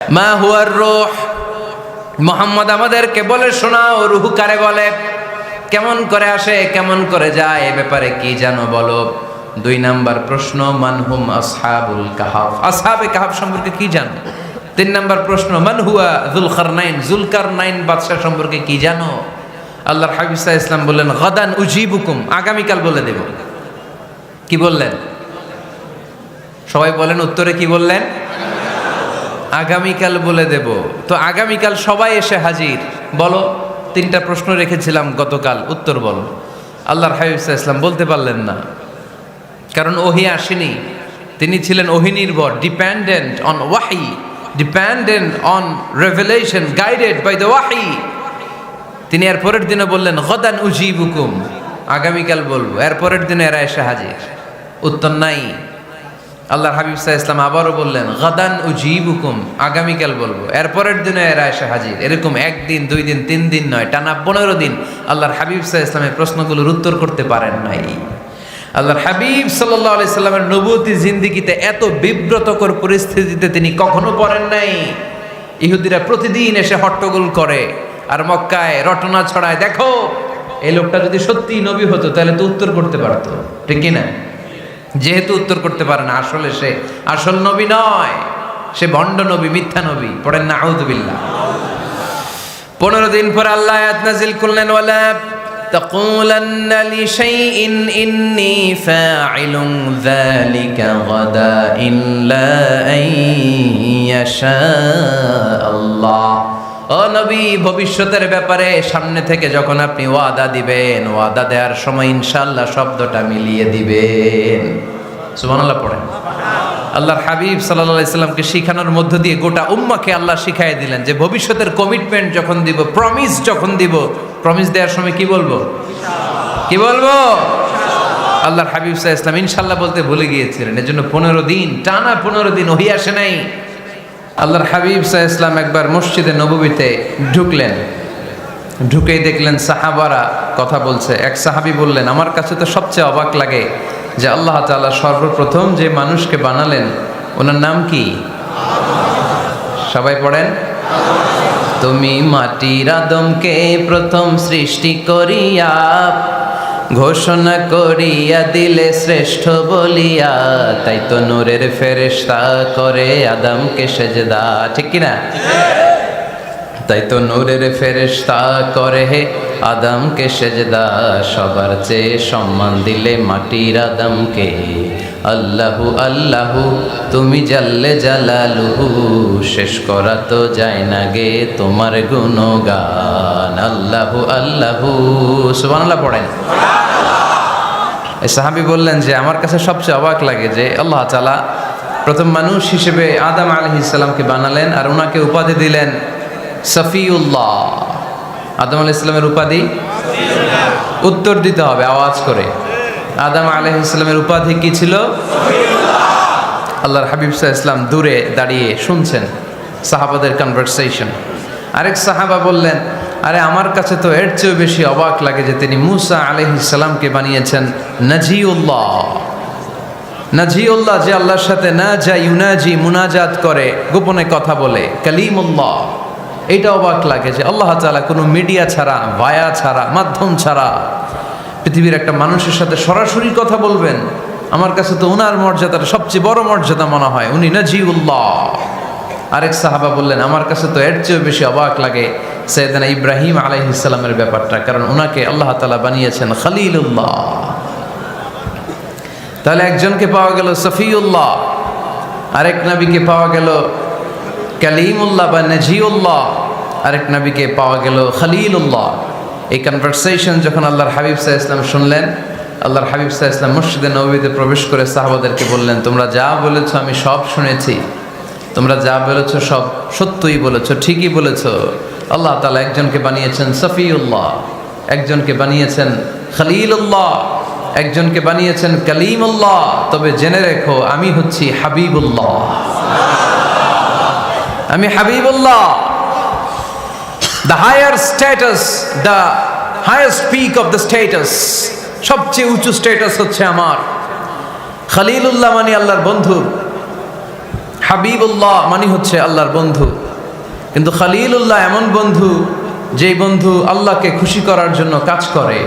মা হুয়ার রূহ, মুহাম্মদ আমাদেরকে বলে শোনাও রূহ কারে বলে, কেমন করে আসে, কেমন করে যায়, এ ব্যাপারে কি জানো বলো। 2 নাম্বার প্রশ্ন, মানহুম আসহাবুল কাহাফ, আসহাবে কাহাফ সম্পর্কে কি জানো। 3 নাম্বার প্রশ্ন, মান হুয়া যুলকারনাইন, যুলকারনাইন বাদশা সম্পর্কে কি জানো। আল্লাহর হাবিব সাল্লাল্লাহু আলাইহি ওয়াসাল্লাম বললেন গাদান উজিবুকুম, আগামীকাল বলে দেব। কি বললেন? সবাই বলেন উত্তরে কি বললেন? আগামীকাল বলে দেব। তো আগামীকাল সবাই এসে হাজির। বলো, 3টা প্রশ্ন রেখেছিলাম গতকাল, উত্তর বলো। আল্লাহর হাবিব সাল্লাল্লাহু আলাইহি ওয়াসাল্লাম বলতে পারলেন না, কারণ ওহী আসেনি। তিনি ছিলেন ওহী নির্ভর, ডিপেন্ডেন্ট অন ওয়াহি, dependent on revelation, guided by the ওয়াহি। তিনি এর পরের দিনে বললেন গাদান উজিবুকুম, আগামীকাল বলবো। এর পরের দিনে এরা এসে হাজির, উত্তর নাই। আল্লাহর হাবিব সাল্লাল্লাহু আলাইহি ওয়াসাল্লাম আবারও বললেন গাদান উজিবুকুম, আগামীকাল বলবো। এর পরের দিনে এরা এসে হাজির। এরকম 1 দিন 2 দিন 3 দিন নয়, টানা 15 দিন আল্লাহর হাবিব সাল্লাল্লাহু আলাইহি ওয়াসাল্লামের প্রশ্নগুলোর উত্তর করতে পারেন নাই। আল্লাহর হাবিব সাল্লাল্লাহু আলাইহি সাল্লামের নবুয়তি জিন্দেগিতে এত বিব্রতকর পরিস্থিতিতে তিনি কখনো পড়েন নাই। ইহুদিরা প্রতিদিন এসে হট্টগোল করে আর মক্কায় রটনা ছড়ায়, দেখো এই লোকটা যদি সত্যিই নবী হতো তাহলে তো উত্তর করতে পারতো, ঠিক কি না? যেহেতু উত্তর করতে পারে না, আসলে সে আসল নবী নয়, সে ভণ্ড নবী, মিথ্যা নবী। পড়েন না আউযুবিল্লাহ। 15 দিন পর আল্লাহ আয়াত নাযিল করলেন, ওয়ালা তাকুলান্না লিশাইইন ইন্নী ফাইলুন যালিকা গাদা ইল্লা আইয়াশা আল্লাহ। ও নবী, ভবিষ্যতের ব্যাপারে সামনে থেকে যখন আপনি ওয়াদা দিবেন, ওয়াদা দেওয়ার সময় ইনশাআল্লাহ শব্দটা মিলিয়ে দিবেন। সুবহানাল্লাহ পড়েন। আল্লাহর হাবিব সাল্লাল্লাহু আলাইহি সাল্লামকে শিখানোর মধ্য দিয়ে গোটা উম্মাহকে আল্লাহ শিখাইয়ে দিলেন যে ভবিষ্যতের কমিটমেন্ট যখন দিব, প্রমিস যখন দিব, প্রমিস দেওয়ার সময় কি বলবো? কি বলবো? আল্লাহর হাবিব সাল্লাল্লাহু আলাইহি সাল্লাম ইনশাআল্লাহ বলতে ভুলে গিয়েছিলেন। এজন্য 15 দিন, টানা 15 দিন ওহী আসে নাই। আল্লাহর হাবিব সাল্লাল্লাহু আলাইহি ওয়াসাল্লাম একবার মসজিদে নববীতে ঢুকলেন, ঢুকেই দেখলেন সাহাবারা কথা বলছে। এক সাহাবী বললেন, আমার কাছে তো সবচেয়ে অবাক লাগে যে আল্লাহ তাআলা সর্বপ্রথম যে মানুষকে বানালেন ওনার নাম কি? সবাই পড়েন। তুমি মাটির আদমকে প্রথম সৃষ্টি করিয়া ঘোষণা করিয়া দিলে শ্রেষ্ঠ বলিয়া, তাই তো নূরের ফেরেশতা করে আদমকে সেজদা, ঠিক কিনা? তাই তো নূরের ফেরেশতা করে হে আদমকে সেজদা, সবার চেয়ে সম্মান দিলে মাটির আদমকে। আল্লাহু আল্লাহু তুমি জাল্লে জালালুহু, শেষ করা তো যায় না গে তোমার গুণগান। আল্লাহু আল্লাহু, সুবহানাল্লাহ পড়েন। এই সাহাবী বললেন যে আমার কাছে সবচেয়ে অবাক লাগে যে আল্লাহ তাআলা প্রথম মানুষ হিসেবে আদম আলাইহিস সালামকে বানালেন আর ওনাকে উপাধি দিলেন সফিউল্লাহ। আদম আলাইহিস সালামের উপাধি উত্তর দিতে হবে আওয়াজ করে। আদম আলাইহিস সালামের উপাধি কি ছিল? আল্লাহর হাবিব সাল্লাল্লাহু আলাইহি ওয়াসাল্লাম দূরে দাঁড়িয়ে শুনছেন সাহাবাদের কনভারসেশন। আরেক সাহাবা বললেন, আরে আমার কাছে তো এর চেয়েও বেশি অবাক লাগে যে তিনি মূসা আলাইহিস সালামকে বানিয়েছেন নাজিউল্লাহ। নাজিউল্লাহ, যে আল্লাহর সাথে না যা ইউনাজি, মুনাজাত করে, গোপনে কথা বলে, কালিমুল্লাহ। এইটা অবাক লাগে যে আল্লাহ তাআলা কোনো মিডিয়া ছাড়া, ভায়া ছাড়া, মাধ্যম ছাড়া পৃথিবীর একটা মানুষের সাথে সরাসরি কথা বলবেন। আমার কাছে তো ওনার মর্যাদাটা সবচেয়ে বড় মর্যাদা মনে হয়, উনি নাজিউল্লাহ। আরেক সাহাবা বললেন, আমার কাছে তো এর চেয়েও বেশি অবাক লাগে সাইয়েদনা ইব্রাহিম আলাইহিস সালামের ব্যাপারটা, কারণ ওনাকে আল্লাহ তাআলা বানিয়েছেন খলিলুল্লাহ। তাহলে একজনকে পাওয়া গেল সফিউল্লাহ, আরেক নবীকে পাওয়া গেল কালিমুল্লাহ বা নাজিউল্লাহ, আরেক নবীকে পাওয়া গেল খলিলুল্লাহ। এই কনভারসেশন যখন আল্লাহর হাবিব সাল্লাল্লাহু আলাইহি ওয়াসাল্লাম শুনলেন, আল্লাহর হাবিব সাল্লাল্লাহু আলাইহি ওয়াসাল্লাম মসজিদে নববীতে প্রবেশ করে সাহাবাদেরকে বললেন, তোমরা যা বলেছো আমি সব শুনেছি, তোমরা যা বলেছো সব সত্যই বলেছো, ঠিকই বলেছো। আল্লাহ তাআলা একজনকে বানিয়েছেন সফিউল্লাহ, একজনকে বানিয়েছেন খলিলুল্লাহ, একজনকে বানিয়েছেন কালিমুল্লাহ। তবে জেনে রেখো আমি হচ্ছি হাবিবুল্লাহ, আমি Habibullah. The higher status, the highest peak of the status, সবচেয়ে উঁচু স্ট্যাটাস হচ্ছে আমার। খলিলুল্লাহ মানে আল্লাহর বন্ধু, হাবিবুল্লাহ মানে হচ্ছে আল্লাহর বন্ধু, কিন্তু খলিলুল্লাহ এমন বন্ধু যেই বন্ধু আল্লাহকে খুশি করার জন্য কাজ করে।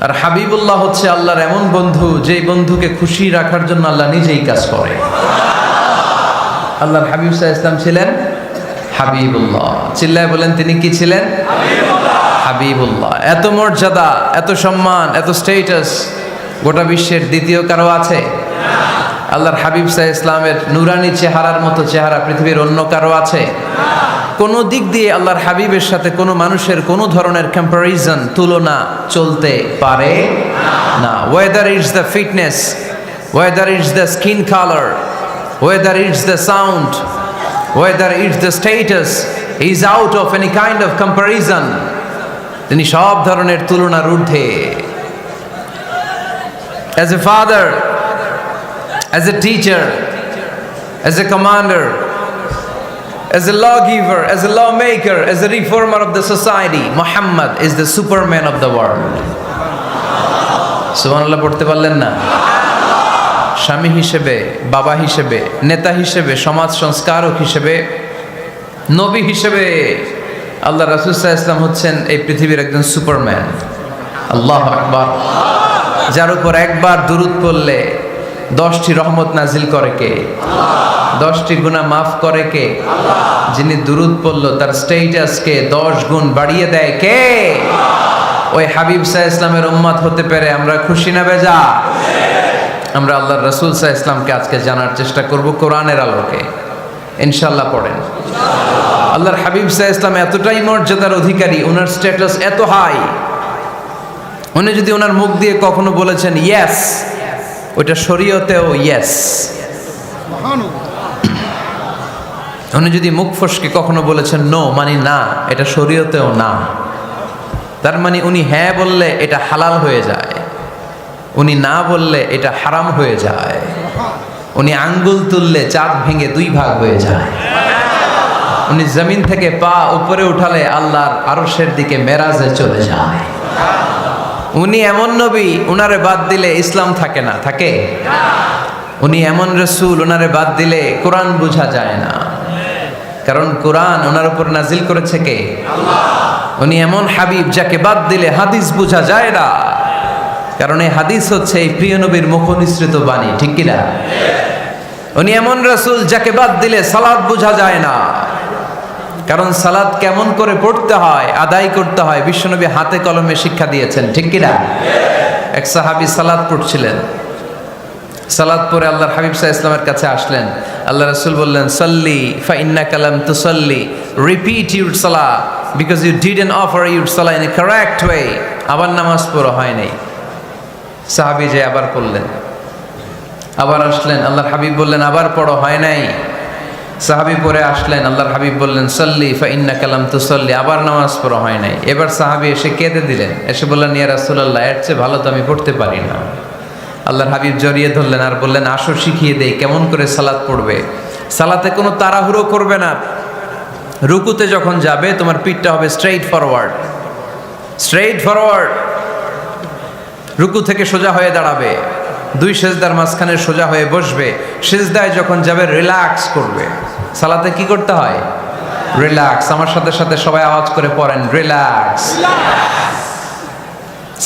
আর হাবিবুল্লাহ হচ্ছে আল্লাহর এমন বন্ধু যেই বন্ধুকে খুশি রাখার জন্য আল্লাহ নিজেই কাজ করে। আল্লাহর হাবিব সাল্লাল্লাহু আলাইহি ওয়াসাল্লাম ছিলেন হাবিবুল্লাহ। চিল্লায় বলেন তিনি কি ছিলেন? হাবিবুল্লাহ। এত মর্যাদা, এত সম্মান, এত স্টেটাস গোটা বিশ্বের দ্বিতীয় কারো আছে? আল্লাহর হাবিব সাল্লাল্লাহু আলাইহি ওয়াসাল্লামের নুরানি চেহারার মতো চেহারা পৃথিবীর অন্য কারো আছে? কোনো দিক দিয়ে আল্লাহর হাবিবের সাথে কোনো মানুষের কোনো ধরনের কম্প্যারিজন, তুলনা চলতে পারে না। Whether it's the fitness, whether it's the skin colour, whether it's the sound, whether it's the status, he is out of any kind of comparison. তিনি সব ধরনের তুলনার ঊর্ধ্বে। As a father, as a teacher, as a commander, as a lawgiver, as a lawmaker, as a reformer of the society, Muhammad is the superman of the world. সুবহানাল্লাহ পড়তে পারলেন না? স্বামী হিসেবে, বাবা হিসেবে, নেতা হিসেবে, সমাজ সংস্কারক হিসেবে, নবী হিসেবে আল্লাহ রাসূল সাল্লাল্লাহু আলাইহি ওয়াসাল্লাম হচ্ছেন এই পৃথিবীর একজন সুপারম্যান। আল্লাহু আকবার। যার উপর একবার দুরূদ পড়লে 10টি রহমত নাজিল করে কে? 10টি গুনাহ মাফ করে কে? যিনি দুরূদ পড়ল তার স্ট্যাটাসকে 10 গুণ বাড়িয়ে দেয় কে? ওই হাবিব সাল্লাল্লাহু আলাইহি ওয়াসাল্লামের উম্মত হতে পেরে আমরা খুশি না বেজা? আমরা আল্লাহর রাসূল সাল্লাল্লাহু আলাইহি ওয়াসাল্লামকে আজকে জানার চেষ্টা করব কোরআনের আলোকে। ইনশাআল্লাহ পড়েন। আল্লাহর হাবিব সাল্লাল্লাহু আলাইহি ওয়াসাল্লাম এতটাই মর্যাদার অধিকারী, ওনার স্ট্যাটাস এত হাই, উনি যদি ওনার মুখ দিয়ে কখনো বলেছেন ইয়েস, ওইটা শরীয়তেও ইয়েস। উনি যদি মুখ ফসকে কখনো বলেছেন নো, মানে না, এটা শরীয়তেও না। তার মানে উনি হ্যাঁ বললে এটা হালাল হয়ে যায়, উনি না বললে এটা হারাম হয়ে যায়। উনি আঙ্গুল তুললে চাঁদ ভেঙে 2 ভাগ হয়ে যায়। উনি জমিন থেকে পা উপরে উঠালে আল্লাহর আরশের দিকে মেরাজে চলে যায়। উনি এমন নবী, উনারে বাদ দিলে ইসলাম থাকে না, থাকে? উনি এমন রাসূল, উনারে বাদ দিলে কোরআন বোঝা যায় না, কারণ কোরআন ওনার উপর নাজিল করেছে কে? আল্লাহ। উনি এমন হাবিব যাকে বাদ দিলে হাদিস বোঝা যায় না, কারণ এই হাদিস হচ্ছে এই প্রিয় নবীর মুখনিসৃত বাণী, ঠিক কি না? উনি এমন রাসূল যাকে বাদ দিলে সালাত বোঝা যায় না, কারণ সালাত কেমন করে পড়তে হয়, আদায় করতে হয় বিশ্বনবী হাতে কলমে শিক্ষা দিয়েছেন, ঠিক কি না? এক সাহাবী সালাত পড়ছিলেন, সালাত পড়ে আল্লাহর হাবিব সাল্লাল্লাহু আলাইহি ওয়াসাল্লামের কাছে আসলেন। আল্লাহ রাসূল বললেন সাল্লি ফা ইন্নাকা লাম তুসাল্লি, রিপিট ইউর সালাহ because you didn't offer your সালাহ ইন এ কারেক্ট ওয়ে। আবার নামাজ পড়া হয় নাই। সাহাবী যে আবার পড়লেন, আবার আসলেন, আল্লাহর হাবিব বললেন আবার পড়া হয় নাই। সাহাবী পরে আসলেন, আল্লাহর হাবিব বললেন সাল্লি ফা ইন্নাকা লাম তুসাল্লি, আবার নামাজ পড়া হয় নাই। এবার সাহাবী এসে কেঁদে দিলেন, এসে বললেন ইয়া রাসূলুল্লাহ, এর চেয়ে ভালো তো আমি পড়তে পারি না। আল্লাহর হাবিব জড়িয়ে ধরলেন আর বললেন আসো শিখিয়ে দেই কেমন করে সালাত পড়বে। সালাতে কোনো তাড়াহুড়ো করবে না। রুকুতে যখন যাবে তোমার পিঠটা হবে স্ট্রেইট ফরওয়ার্ড, স্ট্রেইট ফরওয়ার্ড। রুকু থেকে সোজা হয়ে দাঁড়াবে, 2 সেজদার মাঝখানে সোজা হয়ে বসবে। সেজদায় যখন যাবে রিল্যাক্স করবে। সালাতে কি করতে হয়? রিল্যাক্স। আমার সাথে সাথে সবাই আওয়াজ করে পড়েন রিল্যাক্স।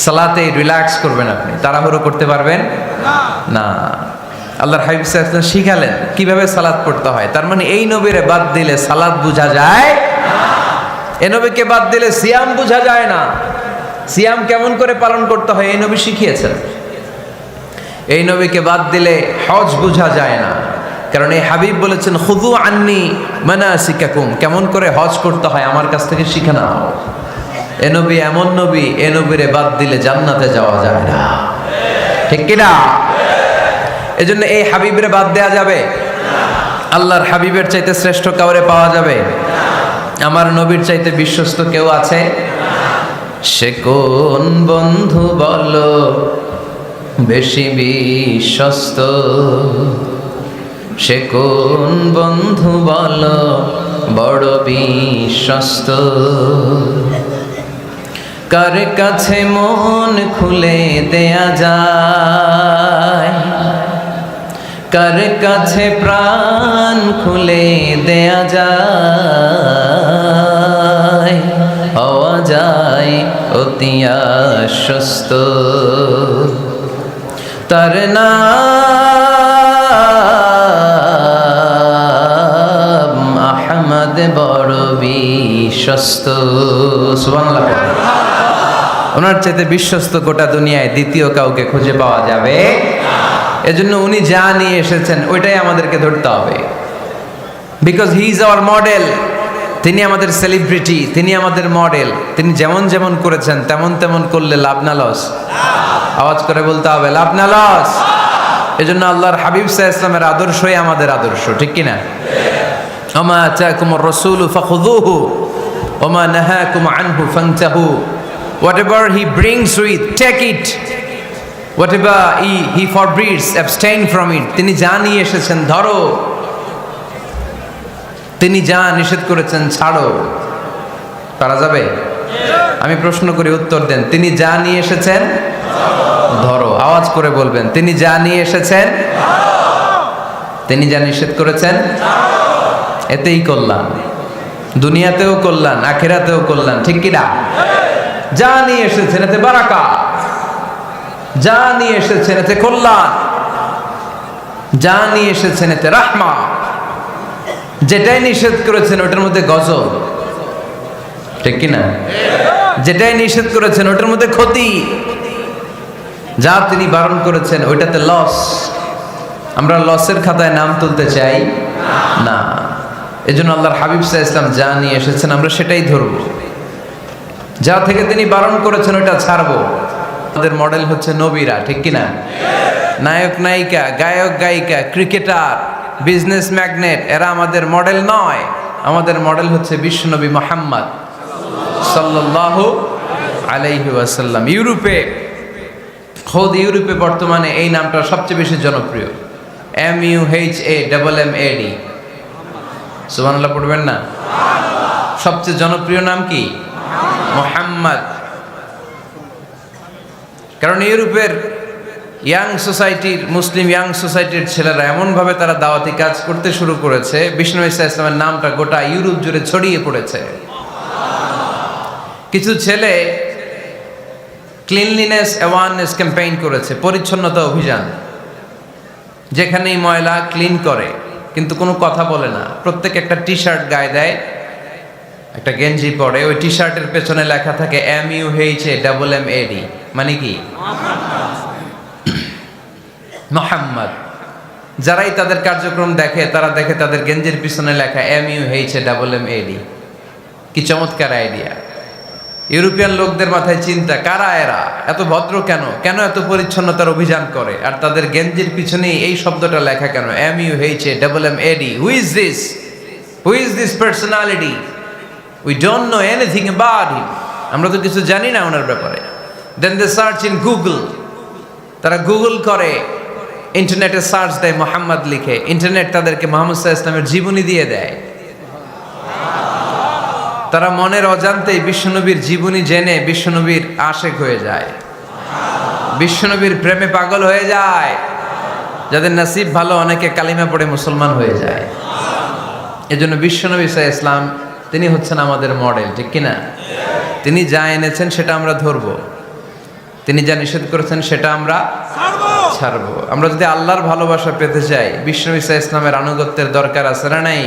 সালাতে রিল্যাক্স করবেন, আপনি তাড়াহুড়ো করতে পারবেন না। আল্লাহর হাবিব সাল্লাল্লাহু আলাইহি ওয়াসাল্লাম শিখালেন কিভাবে সালাত পড়তে হয়। তার মানে এই নবীরে বাদ দিলে সালাত বোঝা যায় না, এই নবীকে বাদ দিলে সিয়াম বোঝা যায় না। সিয়াম কেমন করে পালন করতে হয় এই নবী শিখিয়েছেন। এই নবীকে বাদ দিলে হজ বোঝা যায় না, কারণ এই হাবিব বলেছেন খুযু আন্নী মানাসিকাকুম, কেমন করে হজ করতে হয় আমার কাছ থেকে শিখে নাও। এ নবী এমন নবী, এ নবীরে বাদ দিলে জান্নাতে যাওয়া যায় না, ঠিক কি না? এজন্য এই হাবিবরে বাদ দেয়া যাবে? আল্লাহর হাবিবের চাইতে শ্রেষ্ঠ কাউরে পাওয়া যাবে? আমার নবীর চাইতে বিশ্বস্ত কেউ আছে? সে কোন বন্ধু বলো বেশি বিশ্বস্ত, সে কোন বন্ধু বলো বড় বিশ্বস্ত, কার কাছে মন খুলে দেয়া যায়, কার কাছে প্রাণ খুলে দেয়া যায়, হওয়া যায় অতি আশ্বস্ত। তার নাম আহমদ বড় বিশ্বস্ত। সুবহানাল্লাহ। ওনার চাইতে বিশ্বস্ত গোটা দুনিয়ায় দ্বিতীয় কাউকে খুঁজে পাওয়া যাবে। এজন্য উনি যা নিয়ে এসেছেন ওইটাই আমাদেরকে ধরতে হবে, because he is our model. তিনি আমাদের সেলিব্রিটি, তিনি আমাদের মডেল। তিনি যেমন যেমন করেছেন তেমন তেমন করলে লাভ না লস? আওয়াজ করে বলতে হবে লাভ না লস। এজন্য আল্লাহর হাবিব সাল্লাল্লাহু আলাইহি ওয়াসাল্লামের আদর্শই আমাদের আদর্শ, ঠিক কি না? ওমা আতাকুমুর রাসূলু ফাখুযুহু ওমা নাহাকুম আনহু ফান্তাহু। Whatever he brings with, take it. Whatever he forbids, abstain from it. তিনি যা নিয়ে এসেছেন ধরো, তিনি যা নিষেধ করেছেন ছাড়ো। পারা যাবে? আমি প্রশ্ন করি, উত্তর দেন। তিনি যা নিয়ে এসেছেন ধরো। আওয়াজ করে বলবেন, তিনি যা নিয়ে এসেছেন, তিনি যা নিষেধ করেছেন এতেই কল্যাণ, দুনিয়াতেও কল্যাণ, আখিরাতেও কল্যাণ, ঠিক কি না? যা নিয়ে এসেছেন এতে বারাকা, যা নিয়ে এসেছেন এতে কল্যাণ, যা নিয়ে এসেছেন এতে রাহমা। যেটাই নিষেধ করেছেন ওটার মধ্যে গজব, ঠিক কি না? যেটাই নিষেধ করেছেন ওটার মধ্যে ক্ষতি, যা তিনি বারণ করেছেন ওইটাতে লস। আমরা লসের খাতায় নাম তুলতে চাই না। এজন্য আল্লাহর হাবিব সাল্লাল্লাহু আলাইহি ওয়াসাল্লাম যা নিয়ে এসেছেন আমরা সেটাই ধরব, যা থেকে তিনি বারণ করেছেন ওটা ছাড়বো। আমাদের মডেল হচ্ছে নবীরা, ঠিক কি না? নায়ক নায়িকা, গায়ক গায়িকা, ক্রিকেটার, বিজনেস ম্যাগনেট, এরা আমাদের মডেল নয়। আমাদের মডেল হচ্ছে বিশ্বনবী মুহাম্মদ সাল্লাল্লাহু আলাইহি ওয়াসাল্লাম। ইউরোপে বর্তমানে এই নামটা সবচেয়ে বেশি জনপ্রিয়, MUHAMMAD। সুবহানাল্লাহ পড়বেন না? সবচেয়ে জনপ্রিয় নাম কি? মুহাম্মদ। কারণ ইউরোপের ইয়াং সোসাইটির, মুসলিম ইয়াং সোসাইটির ছেলেরা এমনভাবে তারা দাওয়াতি কাজ করতে শুরু করেছে, বিষ্ণু ঈসা ইসলামের নামটা গোটা ইউরোপ জুড়ে ছড়িয়ে পড়েছে। কিছু ছেলে ক্লিনলিনেস অ্যাওয়ারনেস ক্যাম্পেইন করেছে, পরিচ্ছন্নতা অভিযান। যেখানেই ময়লা ক্লিন করে, কিন্তু কোনো কথা বলে না। প্রত্যেক একটা টি শার্ট গায়ে দেয়, একটা গেঞ্জি পরে, ওই টি শার্টের পেছনে লেখা থাকে MUHAMMAD, মানে কি? মুহাম্মদ। যারাই তাদের কার্যক্রম দেখে তারা দেখে তাদের গেঞ্জির পিছনে লেখা MUHAMMAD। কি চমৎকার আইডিয়া! ইউরোপিয়ান লোকদের মাথায় চিন্তা, কারা এরা, এত ভদ্র কেন, কেন এত পরিচ্ছন্নতার অভিযান করে, আর তাদের গেঞ্জির পিছনেই এই শব্দটা লেখা কেন, MUHAMMAD। Who is this personality? We don't know anything about him. আমরা তো কিছু জানি না ওনার ব্যাপারে। Then they search in Google. তারা গুগল করে, ইন্টারনেটে সার্চ দেয় মোহাম্মদ লিখে, ইন্টারনেট তাদেরকে মুহাম্মদ সাল্লাল্লাহু আলাইহি ওয়াসাল্লামের জীবনী দিয়ে দেয়। তারা মনের অজান্তেই বিশ্বনবীর জীবনী জেনে বিশ্বনবীর আশেক হয়ে যায়, বিশ্বনবীর প্রেমে পাগল হয়ে যায়। যাদের নসিব ভালো, অনেকে কালিমা পড়ে মুসলমান হয়ে যায়। এজন্য বিশ্বনবী সাল্লাল্লাহু আলাইহি ওয়াসাল্লাম তিনি হচ্ছেন আমাদের মডেল, ঠিক কিনা? তিনি যা এনেছেন সেটা আমরা ধরবো, তিনি যা নিষেধ করেছেন সেটা আমরা ছাড়বো। আমরা যদি আল্লাহর ভালোবাসা পেতে চাই, বিশ্বনবী সাল্লাল্লাহু আলাইহি ওয়াসাল্লামের আনুগত্যের দরকার আছে না নাই?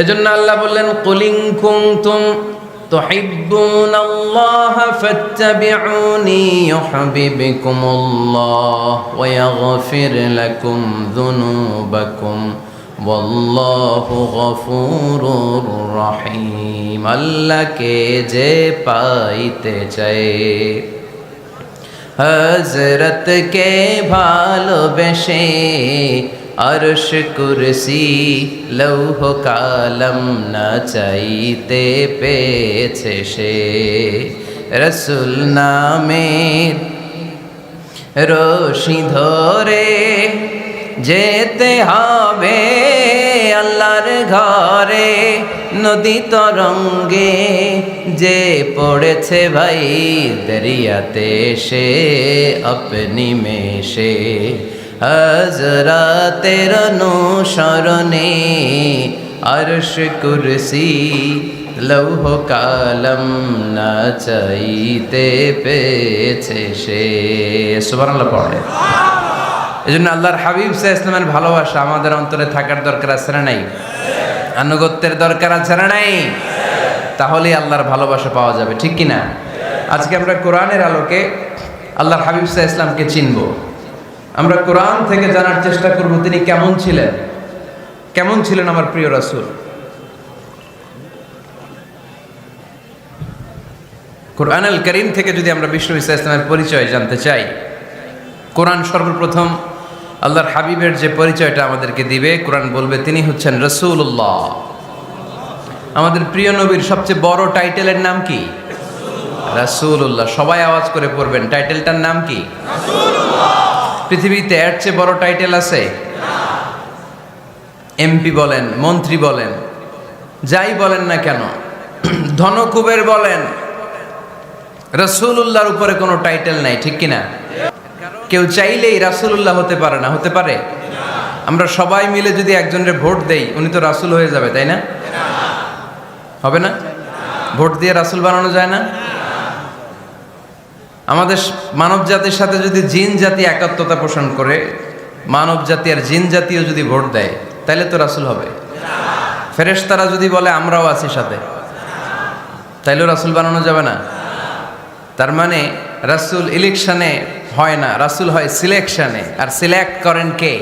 এজন্য আল্লাহ বললেন, কুল ইন কুনতুম তুহিব্বুনাল্লাহা ফাত্তাবিউনি ইউহিব্বুকুমুল্লাহ ওয়া ইয়াগফির লাকুম যুনুবাকুম ওয়াল্লাহু গফুরুর রহিম। আল্লাহকে যে পাইতে চায়, হযরতকে ভালোবেসে আরশ কুরসি লৌহ কালম না চাইতে পেয়েছে সে। রাসূল নামের রশি ধরে যেতে হবে আল্লাহর ঘরে। নদী তরঙ্গে যে পড়েছে ভাই দরিয়াতে, সে আপনি মেশে হযরতের অনুসরণে আরশ কুরসি লৌহ কালম না চাইতে পেয়েছে সে। সুবহানাল্লাহ পড়ে। এজন্য আল্লাহর হাবিব সাল্লাল্লাহু আলাইহি ওয়াসাল্লামের ভালোবাসা আমাদের অন্তরে থাকার দরকার আছে না নাই? আনুগত্যের দরকার আছে না নাই? তাহলে আল্লাহর ভালোবাসা পাওয়া যাবে, ঠিক কি না? আজকে আমরা কোরআনের আলোকে আল্লাহর হাবিব সাল্লাল্লাহু আলাইহি ওয়াসাল্লামকে চিনব। আমরা কোরআন থেকে জানার চেষ্টা করব তিনি কেমন ছিলেন, কেমন ছিলেন আমার প্রিয় রাসূল। কোরআনুল কারীম থেকে যদি আমরা বিষ্ণু ঈসা ইসলামের পরিচয় জানতে চাই, কোরআন সর্বপ্রথম আল্লাহর হাবিবের যে পরিচয়টা আমাদেরকে দিবে, কোরআন বলবে তিনি হচ্ছেন রাসূলুল্লাহ। আমাদের প্রিয় নবীর সবচেয়ে বড় টাইটেলের নাম কি? রাসূলুল্লাহ। সবাই আওয়াজ করে পড়বেন, টাইটেলটার নাম কি? রাসূলুল্লাহ। পৃথিবীতে এর চেয়ে বড় টাইটেল আছে? এমপি বলেন, মন্ত্রী বলেন, যাই বলেন না কেন, ধনকুবের বলেন, রাসূলুল্লাহর উপরে কোনো টাইটেল নাই, ঠিক কিনা? কেউ চাইলেই রাসূলুল্লাহ হতে পারে না, হতে পারে? আমরা সবাই মিলে যদি একজনের ভোট দেই, উনি তো রাসূল হয়ে যাবে, তাই না? হবে না? ভোট দিয়ে রাসূল বানানো যায় না? আমাদের মানব জাতির সাথে যদি জিন জাতি একাত্মতা পোষণ করে, মানব জাতি আর জিন জাতিও যদি ভোট দেয়, তাহলে তো রাসূল হবে। ফেরেশতারা যদি বলে আমরাও আছি সাথে, তাইলেও রাসূল বানানো যাবে না। তার মানে রাসূল ইলেকশনে হয় না, রাসূল হয় সিলেকশনে। আর সিলেক্ট করেন কে?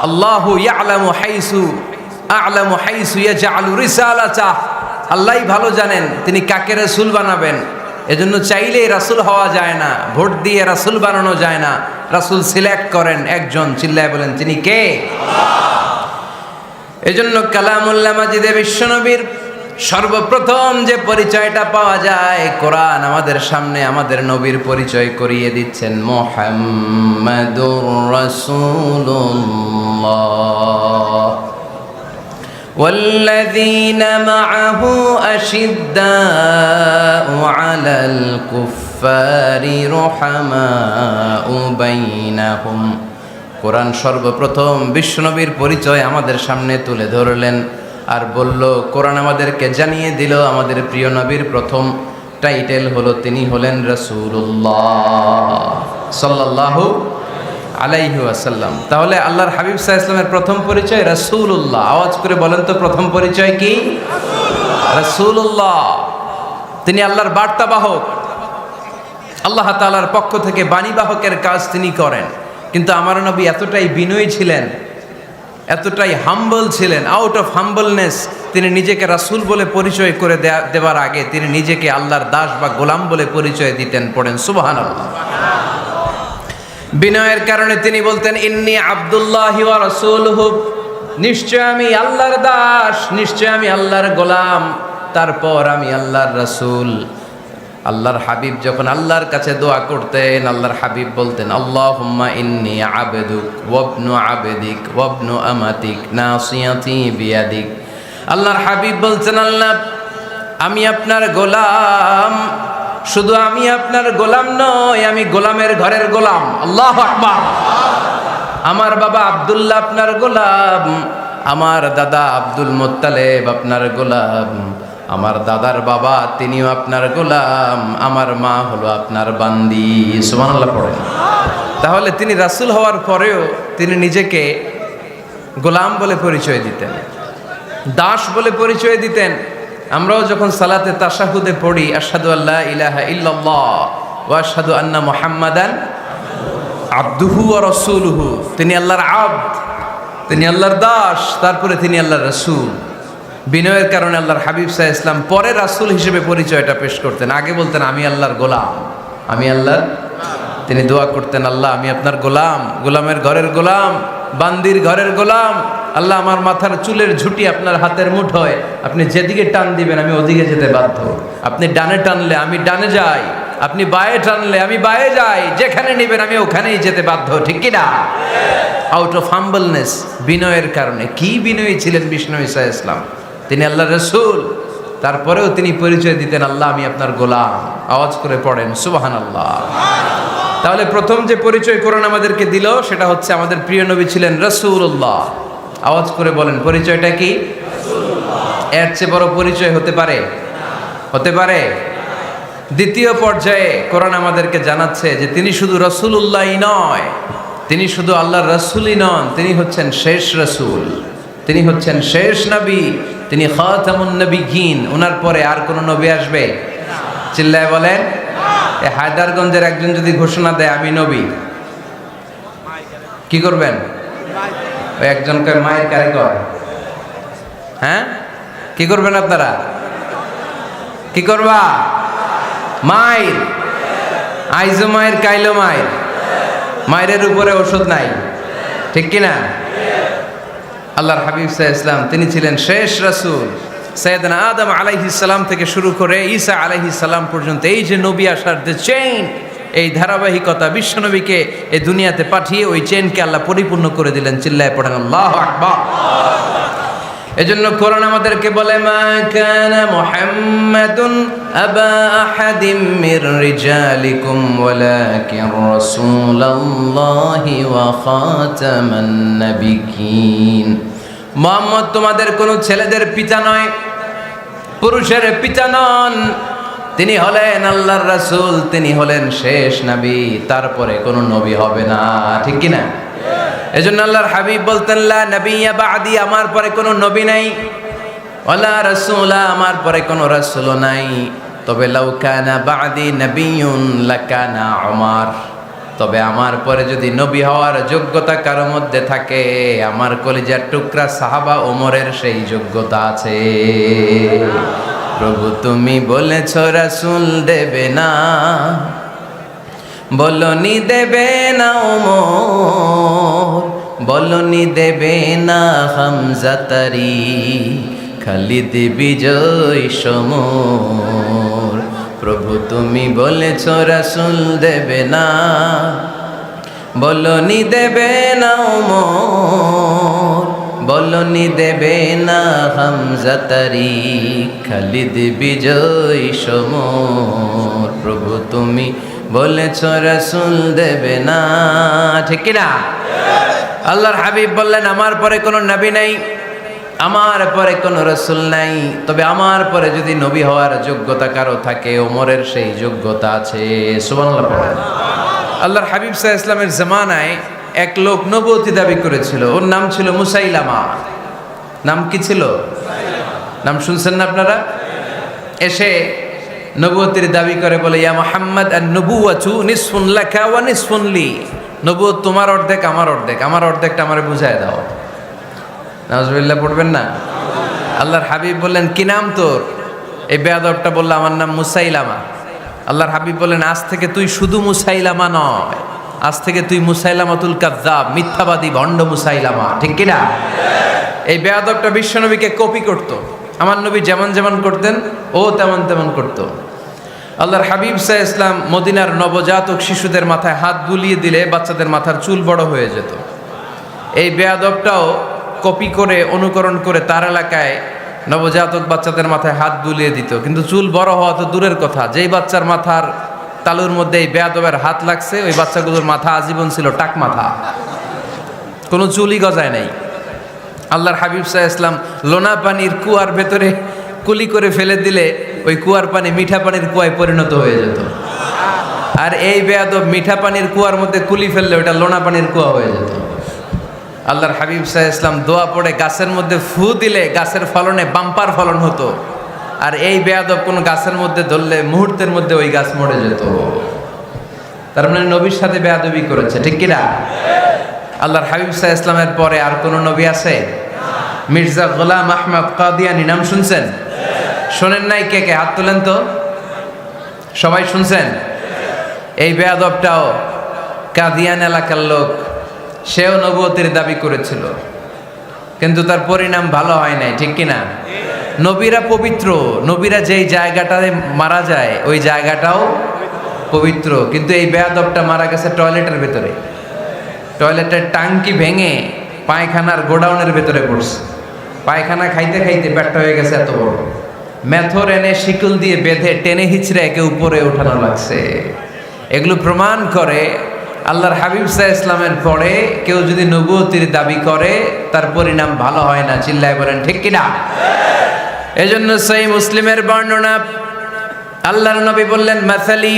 আল্লাহ। আল্লাহু ইয়ালামু হাইসু ইয়াজআলু রিসালাতাহ। আল্লাহই ভালো জানেন তিনি কাকে রাসূল বানাবেন। এজন্য চাইলেই রাসূল হওয়া যায় না, ভোট দিয়ে রাসূল বানানো যায় না। রাসূল সিলেক্ট করেন একজন, চিল্লায় বলেন তিনি কে? আল্লাহ। এজন্য কালামুল্লাহ মাজিদে বিশ্বনবীর সর্বপ্রথম যে পরিচয়টা পাওয়া যায়, কোরআন আমাদের সামনে আমাদের নবীর পরিচয় করিয়ে দিচ্ছেন, মুহাম্মাদুর রাসূলুল্লাহ ওয়াল্লাযীনা মাআহু আশিদ্দাউ আলাল কুফফারি রুহামাউ বাইনাহুম। কোরআন সর্বপ্রথম বিশ্বনবীর পরিচয় আমাদের সামনে তুলে ধরলেন আর বলল, কোরআন আমাদেরকে জানিয়ে দিল আমাদের প্রিয় নবীর প্রথম টাইটেল হলো তিনি হলেন রাসূলুল্লাহ সাল্লাল্লাহু আলাইহি ওয়াসাল্লাম। তাহলে আল্লাহর হাবিব সাল্লাল্লাহু আলাইহি ওয়াসাল্লামের প্রথম পরিচয় রাসূলুল্লাহ। আওয়াজ করে বলেন তো প্রথম পরিচয় কি? রাসূলুল্লাহ। তিনি আল্লাহর বার্তাবাহক, আল্লাহ তাআলার পক্ষ থেকে বাণীবাহকের কাজ তিনি করেন। কিন্তু আমার নবী এতটাই বিনয়ী ছিলেন, এতটাই হাম্বল ছিলেন, আউট অফ হাম্বলনেস তিনি নিজেকে রাসূল বলে পরিচয় করে দেওয়ার আগে তিনি নিজেকে আল্লাহর দাস বা গোলাম বলে পরিচয় দিতেন। পড়েন সুবহানাল্লাহ। বিনয়ের কারণে তিনি বলতেন, ইন্নী আব্দুল্লাহি ওয়া রাসূলুহু, নিশ্চয় আমি আল্লাহর দাস, নিশ্চয় আমি আল্লাহর গোলাম, তারপর আমি আল্লাহর রাসূল। আল্লাহর হাবিব যখন আল্লাহর কাছে দোয়া করতেন, আল্লাহর হাবিব বলতেন, আল্লাহুম্মা ইন্নী আবদুক ওয়া ইবনু আবদিক ওয়া ইবনু আমাতিক নাসিয়াতি বিয়াদিক। আল্লাহর হাবিব বলতেন, আল্লাহ আমি আপনার গোলাম, শুধু আমি আপনার গোলাম নয়, আমি গোলামের ঘরের গোলাম। আল্লাহু আকবার। আমার বাবা আব্দুল্লাহ আপনার গোলাম, আমার দাদা আব্দুল মুত্তালিব আপনার গোলাম, আমার দাদার বাবা তিনিও আপনার গোলাম, আমার মা হলো আপনার বান্দি। সুবহানাল্লাহ পড়েন। তাহলে তিনি রাসূল হওয়ার পরেও তিনি নিজেকে গোলাম বলে পরিচয় দিতেন, দাস বলে পরিচয় দিতেন। আমরাও যখন সালাতে তাশাহুদে পড়ি, আশহাদু আল্লা ইলাহা ইল্লাল্লাহ ওয়া আশহাদু আন্না মুহাম্মাদান আবদুহু ওয়া রাসূলুহু, তিনি আল্লাহর আবদ, তিনি আল্লাহর দাস, তারপরে তিনি আল্লাহর রাসূল। বিনয়ের কারণে আল্লাহর হাবিব সাল্লাল্লাহু আলাইহি ওয়াসাল্লাম পরে রাসূল হিসেবে পরিচয়টা পেশ করতেন। আগে বলতেন আমি আল্লাহর গোলাম, আমি আল্লাহর। তিনি দোয়া করতেন, আল্লাহ আমি আপনার গোলাম, গোলামের ঘরের গোলাম, বান্দির ঘরের গোলাম। আল্লাহ আমার মাথার চুলের ঝুঁটি আপনার হাতের মুঠোয়, আপনি যেদিকে টান দিবেন আমি ওদিকে যেতে বাধ্য। আপনি ডানে টানলে আমি ডানে যাই, আপনি বায়ে টানলে আমি বায়ে যাই, যেখানে নেবেন আমি ওখানেই যেতে বাধ্য, ঠিক কি না? আউট অফ হাম্বলনেস, বিনয়ের কারণে। কি বিনয়ী ছিলেন বিষ্ণু ঈসা ইসলাম, তিনি আল্লাহর রাসূল, তারপরেও তিনি পরিচয় দিতেন আল্লাহ আমি আপনার গোলাম। আওয়াজ করে পড়েন সুবহানাল্লাহ। তাহলে প্রথম যে পরিচয় কোরআন আমাদেরকে দিল সেটা হচ্ছে আমাদের প্রিয় নবী ছিলেন রাসূলুল্লাহ। আওয়াজ করে বলেন পরিচয়টা কি? এর চেয়ে বড় পরিচয় হতে পারে? হতে পারে? দ্বিতীয় পর্যায়ে কোরআন আমাদেরকে জানাচ্ছে যে তিনি শুধু রাসূলুল্লাহই নয়, তিনি শুধু আল্লাহর রাসূলই নন, তিনি হচ্ছেন শেষ রাসূল, তিনি হচ্ছেন শেষ নবী, তিনি খাতামুন নবিয়্যিন। ওনার পরে আর কোন নবী আসবে? চিল্লায় বলেন। এই হায়দারগঞ্জের একজন যদি ঘোষণা দেয় আমি নবী, কি করবেন? ওই একজনকে মায়ের কারে কয়, হ্যাঁ কি করবেন আপনারা? কি করবা? মায়ের আইজো মায়ের কাইলো মায়ের, মায়ের উপরে ওষুধ নাই, ঠিক কিনা? আল্লাহর হাবিব সাল্লাল্লাহু আলাইহি ওয়াসাল্লাম তিনি ছিলেন শেষ রাসূল। সাইয়েদনা আদম আলাইহিস সালাম থেকে শুরু করে ঈসা আলাইহিস সালাম পর্যন্ত এই যে নবী আসার যে চেইন, এই ধারাবাহিকতা, বিশ্বনবীকে এই দুনিয়াতে পাঠিয়ে ওই চেইনকে আল্লাহ পরিপূর্ণ করে দিলেন। চিল্লায় পড়েন আল্লাহু আকবার। এজন্য কোরআন আমাদেরকে বলে মা কানা মুহাম্মাদুন আবা আহাদিম মির রিজালিকুম ওয়ালাকিন রাসূলুল্লাহি ওয়া খাতামান নাবিয়্যিন। মুহাম্মদ তোমাদের কোন ছেলেদের পিতা নয়, পুরুষের পিতা নন, তিনি হলেন আল্লাহর রাসূল, তিনি হলেন শেষ নবী, তারপরে কোন নবী হবে না, ঠিক কি না? এজন্য আল্লাহর হাবিব বলতেন লা নবিয়্যা বা'দি, আমার পরে কোনো নবী নাই, ওয়ালা রাসূলা, আমার পরে কোনো রাসূল নাই। তবে লাউ কানা বা'দি নবিয়্যুন লাকানা উমর, তবে আমার পরে যদি নবী হওয়ার যোগ্যতা কারো মধ্যে থাকে, আমার কলিজার টুকরা সাহাবা ওমরের সেই যোগ্যতা আছে। প্রভু তুমি বলেছো রাসূল দেবে না, বলনি দেবে না ওমর, বলনি দেবে না হামজা তারি, খালিদ বিজয় সমর। প্রভু তুমি বলেছ রাসূল দেবে না, বলনি দেবে না ওমর, বলনি দেবে না হামজা তারি, খালিদ বিজয় সমর। প্রভু তুমি বলেছ রাসূল দেবে না, ঠিক কি না? আল্লাহর হাবিব বললেন আমার পরে কোনো নবী নাই, আমার পরে কোনো রাসূল নাই, তবে আমার পরে যদি নবী হওয়ার যোগ্যতা কারো থাকে, ওমরের সেই যোগ্যতা আছে। সুবহানাল্লাহ পড়েন। আল্লাহর হাবিব সাল্লাল্লাহু আলাইহি ওয়াসাল্লামের জামানায় এক লোক নবুয়তি দাবি করেছিল, ওর নাম ছিল মুসাইলামা। নাম কি ছিল? নাম শুনছেন না আপনারা? এসে নবুয়তির দাবি করে বলে ইয়া মুহাম্মদ আন-নবুওয়াতু নিসফুন লাকা ওয়া নিসফুন লি, নবুয়ত তোমার অর্ধেক আমার অর্ধেক, আমার অর্ধেকটা আমারে বুঝায় দাও। নাউজুবিল্লাহ পড়বেন না? আল্লাহর হাবিব বললেন কি নাম তোর? এই বেয়াদবটা বলল আমার নাম মুসাইলামা। আল্লাহর হাবিব বললেন আজ থেকে তুই শুধু মুসাইলামা নয়, আজ থেকে তুই মুসাইলামাতুল কাযযাব, মিথ্যাবাদী ভণ্ড মুসাইলামা, ঠিক কি না? এই বেয়াদবটা বিশ্বনবীকে কপি করত, আমার নবী যেমন যেমন করতেন ও তেমন তেমন করত। আল্লাহর হাবিব সাল্লাল্লাহু আলাইহি ওয়াসাল্লাম মদিনার নবজাতক শিশুদের মাথায় হাত বুলিয়ে দিলে বাচ্চাদের মাথার চুল বড় হয়ে যেত। এই বেয়াদবটাও কপি করে অনুকরণ করে তার এলাকায় নবজাতক বাচ্চাদের মাথায় হাত বুলিয়ে দিত, কিন্তু চুল বড় হওয়া তো দূরের কথা, যেই বাচ্চার মাথার তালুর মধ্যে এই বেয়াদবের হাত লাগছে ওই বাচ্চাগুলোর মাথা আজীবন ছিল টাক মাথা, কোনো চুলই গজায় নাই। আল্লাহর হাবিব সাল্লাল্লাহু আলাইহি ওয়াসাল্লাম লোনা পানির কুয়ার ভেতরে কুলি করে ফেলে দিলে ওই কুয়ার পানি মিঠা পানির কুয়ায় পরিণত হয়ে যেত। আর এই বেয়াদব মিঠা পানির কুয়ার মধ্যে কুলি ফেললে ওটা লোনা পানির কুয়া হয়ে যেত। আল্লাহর হাবিব সাল্লাল্লাহু আলাইহি ওয়াসাল্লাম দোয়া পড়ে গাছের মধ্যে ফু দিলে গাছের ফলনে বাম্পার ফলন হতো, আর এই বেয়াদব কোন গাছের মধ্যে ধরলে মুহূর্তের মধ্যে ওই গাছ মরে যেত। তার মানে নবীর সাথে বেয়াদবি করেছে, ঠিক কিনা? আল্লাহর হাবিব সাল্লাল্লাহু আলাইহি ওয়াসাল্লামের পরে আর কোন নবী আছে? মির্জা গোলাম আহমদ কাদিয়ানী নাম শুনছেন? শোনেন নাই? কে কে হাত তোলেন তো। সবাই শুনছেন? এই বেয়াদবটাও কাদিয়ান এলাকার লোক, সেও নবুয়তের দাবি করেছিল, কিন্তু তার পরিণাম ভালো হয় নাই, ঠিক কিনা? নবীরা পবিত্র, নবীরা যেই জায়গাটায় মারা যায় ওই জায়গাটাও পবিত্র, কিন্তু এই বেয়াদবটা মারা গেছে টয়লেটের ভেতরে, টয়লেটের টাঙ্কি ভেঙে পায়খানার গোডাউনের ভেতরে পড়ছে, পায়খানা খাইতে খাইতে পেটটা হয়ে গেছে এত বড়, মেথর এনে শিকল দিয়ে বেঁধে টেনে হিচড়ে একে উপরে ওঠানো লাগছে। এগুলো প্রমাণ করে আল্লাহর হাবিব সাল্লাল্লাহু আলাইহি ইসলামের পরে কেউ যদি নবুয়তির দাবি করে তার পরিণাম ভালো হয় না। চিল্লায় বলেন ঠিক কিনা? এজন্য সহিহ মুসলিমের বর্ণনা, আল্লাহর নবী বললেন, মাসালি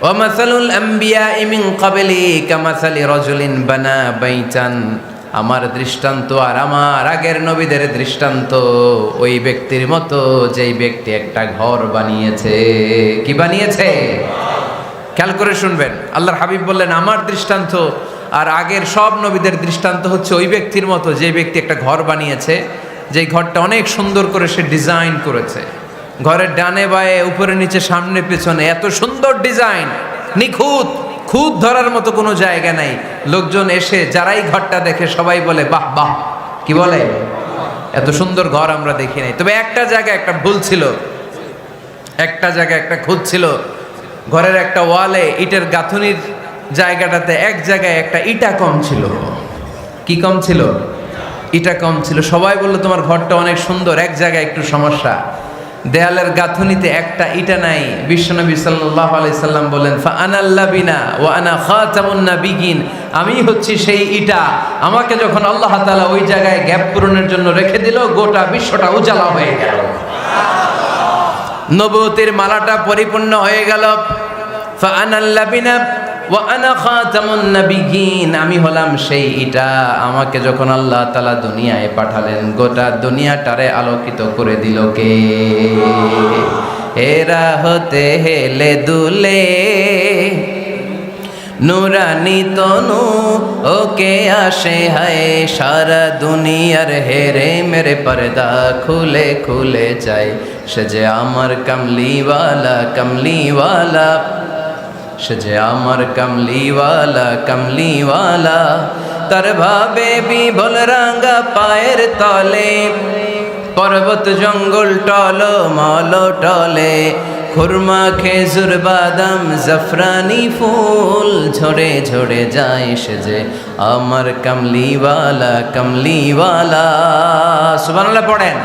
ওয়া মাসালুল আম্বিয়া মিন ক্বাবলি কামাসালি রাজুলিন বানা বাইতান, আমার দৃষ্টান্ত আর আমার আগের নবীদের দৃষ্টান্ত ওই ব্যক্তির মতো যেই ব্যক্তি একটা ঘর বানিয়েছে। কি বানিয়েছে? খেয়াল করে শুনবেন, আল্লাহর হাবিব বললেন আমার দৃষ্টান্ত আর আগের সব নবীদের দৃষ্টান্ত হচ্ছে ওই ব্যক্তির মতো যে ব্যক্তি একটা ঘর বানিয়েছে, যেই ঘরটা অনেক সুন্দর করে সে ডিজাইন করেছে। ঘরের ডানে বায়ে উপরে নিচে সামনে পেছনে এত সুন্দর ডিজাইন, নিখুঁত, খুঁত ধরার মতো কোনো জায়গা নাই। লোকজন এসে যারাই ঘরটা দেখে সবাই বলে বাহ বাহ। কি বলে? এত সুন্দর ঘর আমরা দেখি নাই। তবে একটা জায়গায় একটা ভুল ছিল, একটা জায়গায় একটা খুঁত ছিল। ঘরের একটা ওয়ালে ইটের গাঁথুনির জায়গাটাতে এক জায়গায় একটা ইটা কম ছিল। কি কম ছিল? ইটা কম ছিল। সবাই বললো তোমার ঘরটা অনেক সুন্দর, এক জায়গায় একটু সমস্যা, দেয়ালের গাঁথুনিতে একটা ইটা নাই। বিশ্বনবী সাল্লাল্লাহু আলাইহি সাল্লাম বলেন, ফা আনাল লাবিনা ওয়া আনা খাতামুন নাবিয়িন, আমি হচ্ছি সেই ইটা। আমাকে যখন আল্লাহ তাআলা ওই জায়গায় গ্যাপ পূরণের জন্য রেখে দিল, গোটা বিশ্বটা উজালা হয়ে গেল, নবুয়তের মালাটা পরিপূর্ণ হয়ে গেল। ফা আনাল লাবিনা ওয়া আনা খাতামুন নাবিয়িন, আমি হলাম সেই ইটা। আমাকে যখন আল্লাহ তাআলা দুনিয়ায় পাঠালেন, গোটা দুনিয়াটারে আলোকিত করে দিল কে? এরা হতে হেলে দুলে নুরানি তনু ওকে আসে হায়, সারা দুনিয়ার হেরে মেরে পর্দা খুলে খুলে যায়। সে যে আমার কামলিওয়ালা কামলিওয়ালা, সে যে আমার কামলিওয়ালা কামলিওয়ালা, তার ভাবে বিভোল রাঙ্গা পায়ের তলে, পর্বত জঙ্গল টল মল টলে, খুরমা খেজুর বাদাম জাফরানি ফুল ঝরে ঝরে যায়। সে যে আমার কামলিওয়ালা কামলিওয়ালা। সুবহানাল্লাহ পড়েন।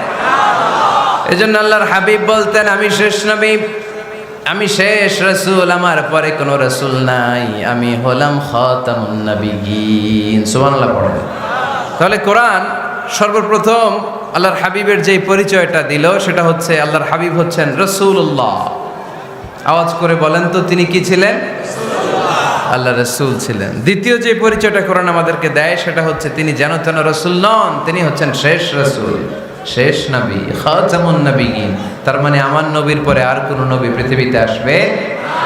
এজন্য আল্লাহর হাবিব বলতেন, আমি শেষ নবী, আমি শেষ রাসূল, আমার পরে কোনো রাসূল নাই, আমি হলাম খাতামুন নাবিয়িন। সুবহানাল্লাহ পড়েন। তাহলে কোরআন সর্বপ্রথম আল্লাহর হাবিবের যে পরিচয়টা দিল সেটা হচ্ছে আল্লাহর হাবিব হচ্ছেন রাসূলুল্লাহ। আওয়াজ করে বলেন তো, তিনি কি ছিলেন? আল্লাহ রাসূল ছিলেন। দ্বিতীয় যে পরিচয়টা কোরআন আমাদেরকে দেয় সেটা হচ্ছে তিনি যেন তেন রাসূল নন, তিনি হচ্ছেন শেষ রাসূল, শেষ নবী, খাতামুন নাবিয়িন। তার মানে আমার নবীর পরে আর কোনো নবী পৃথিবীতে আসবে না।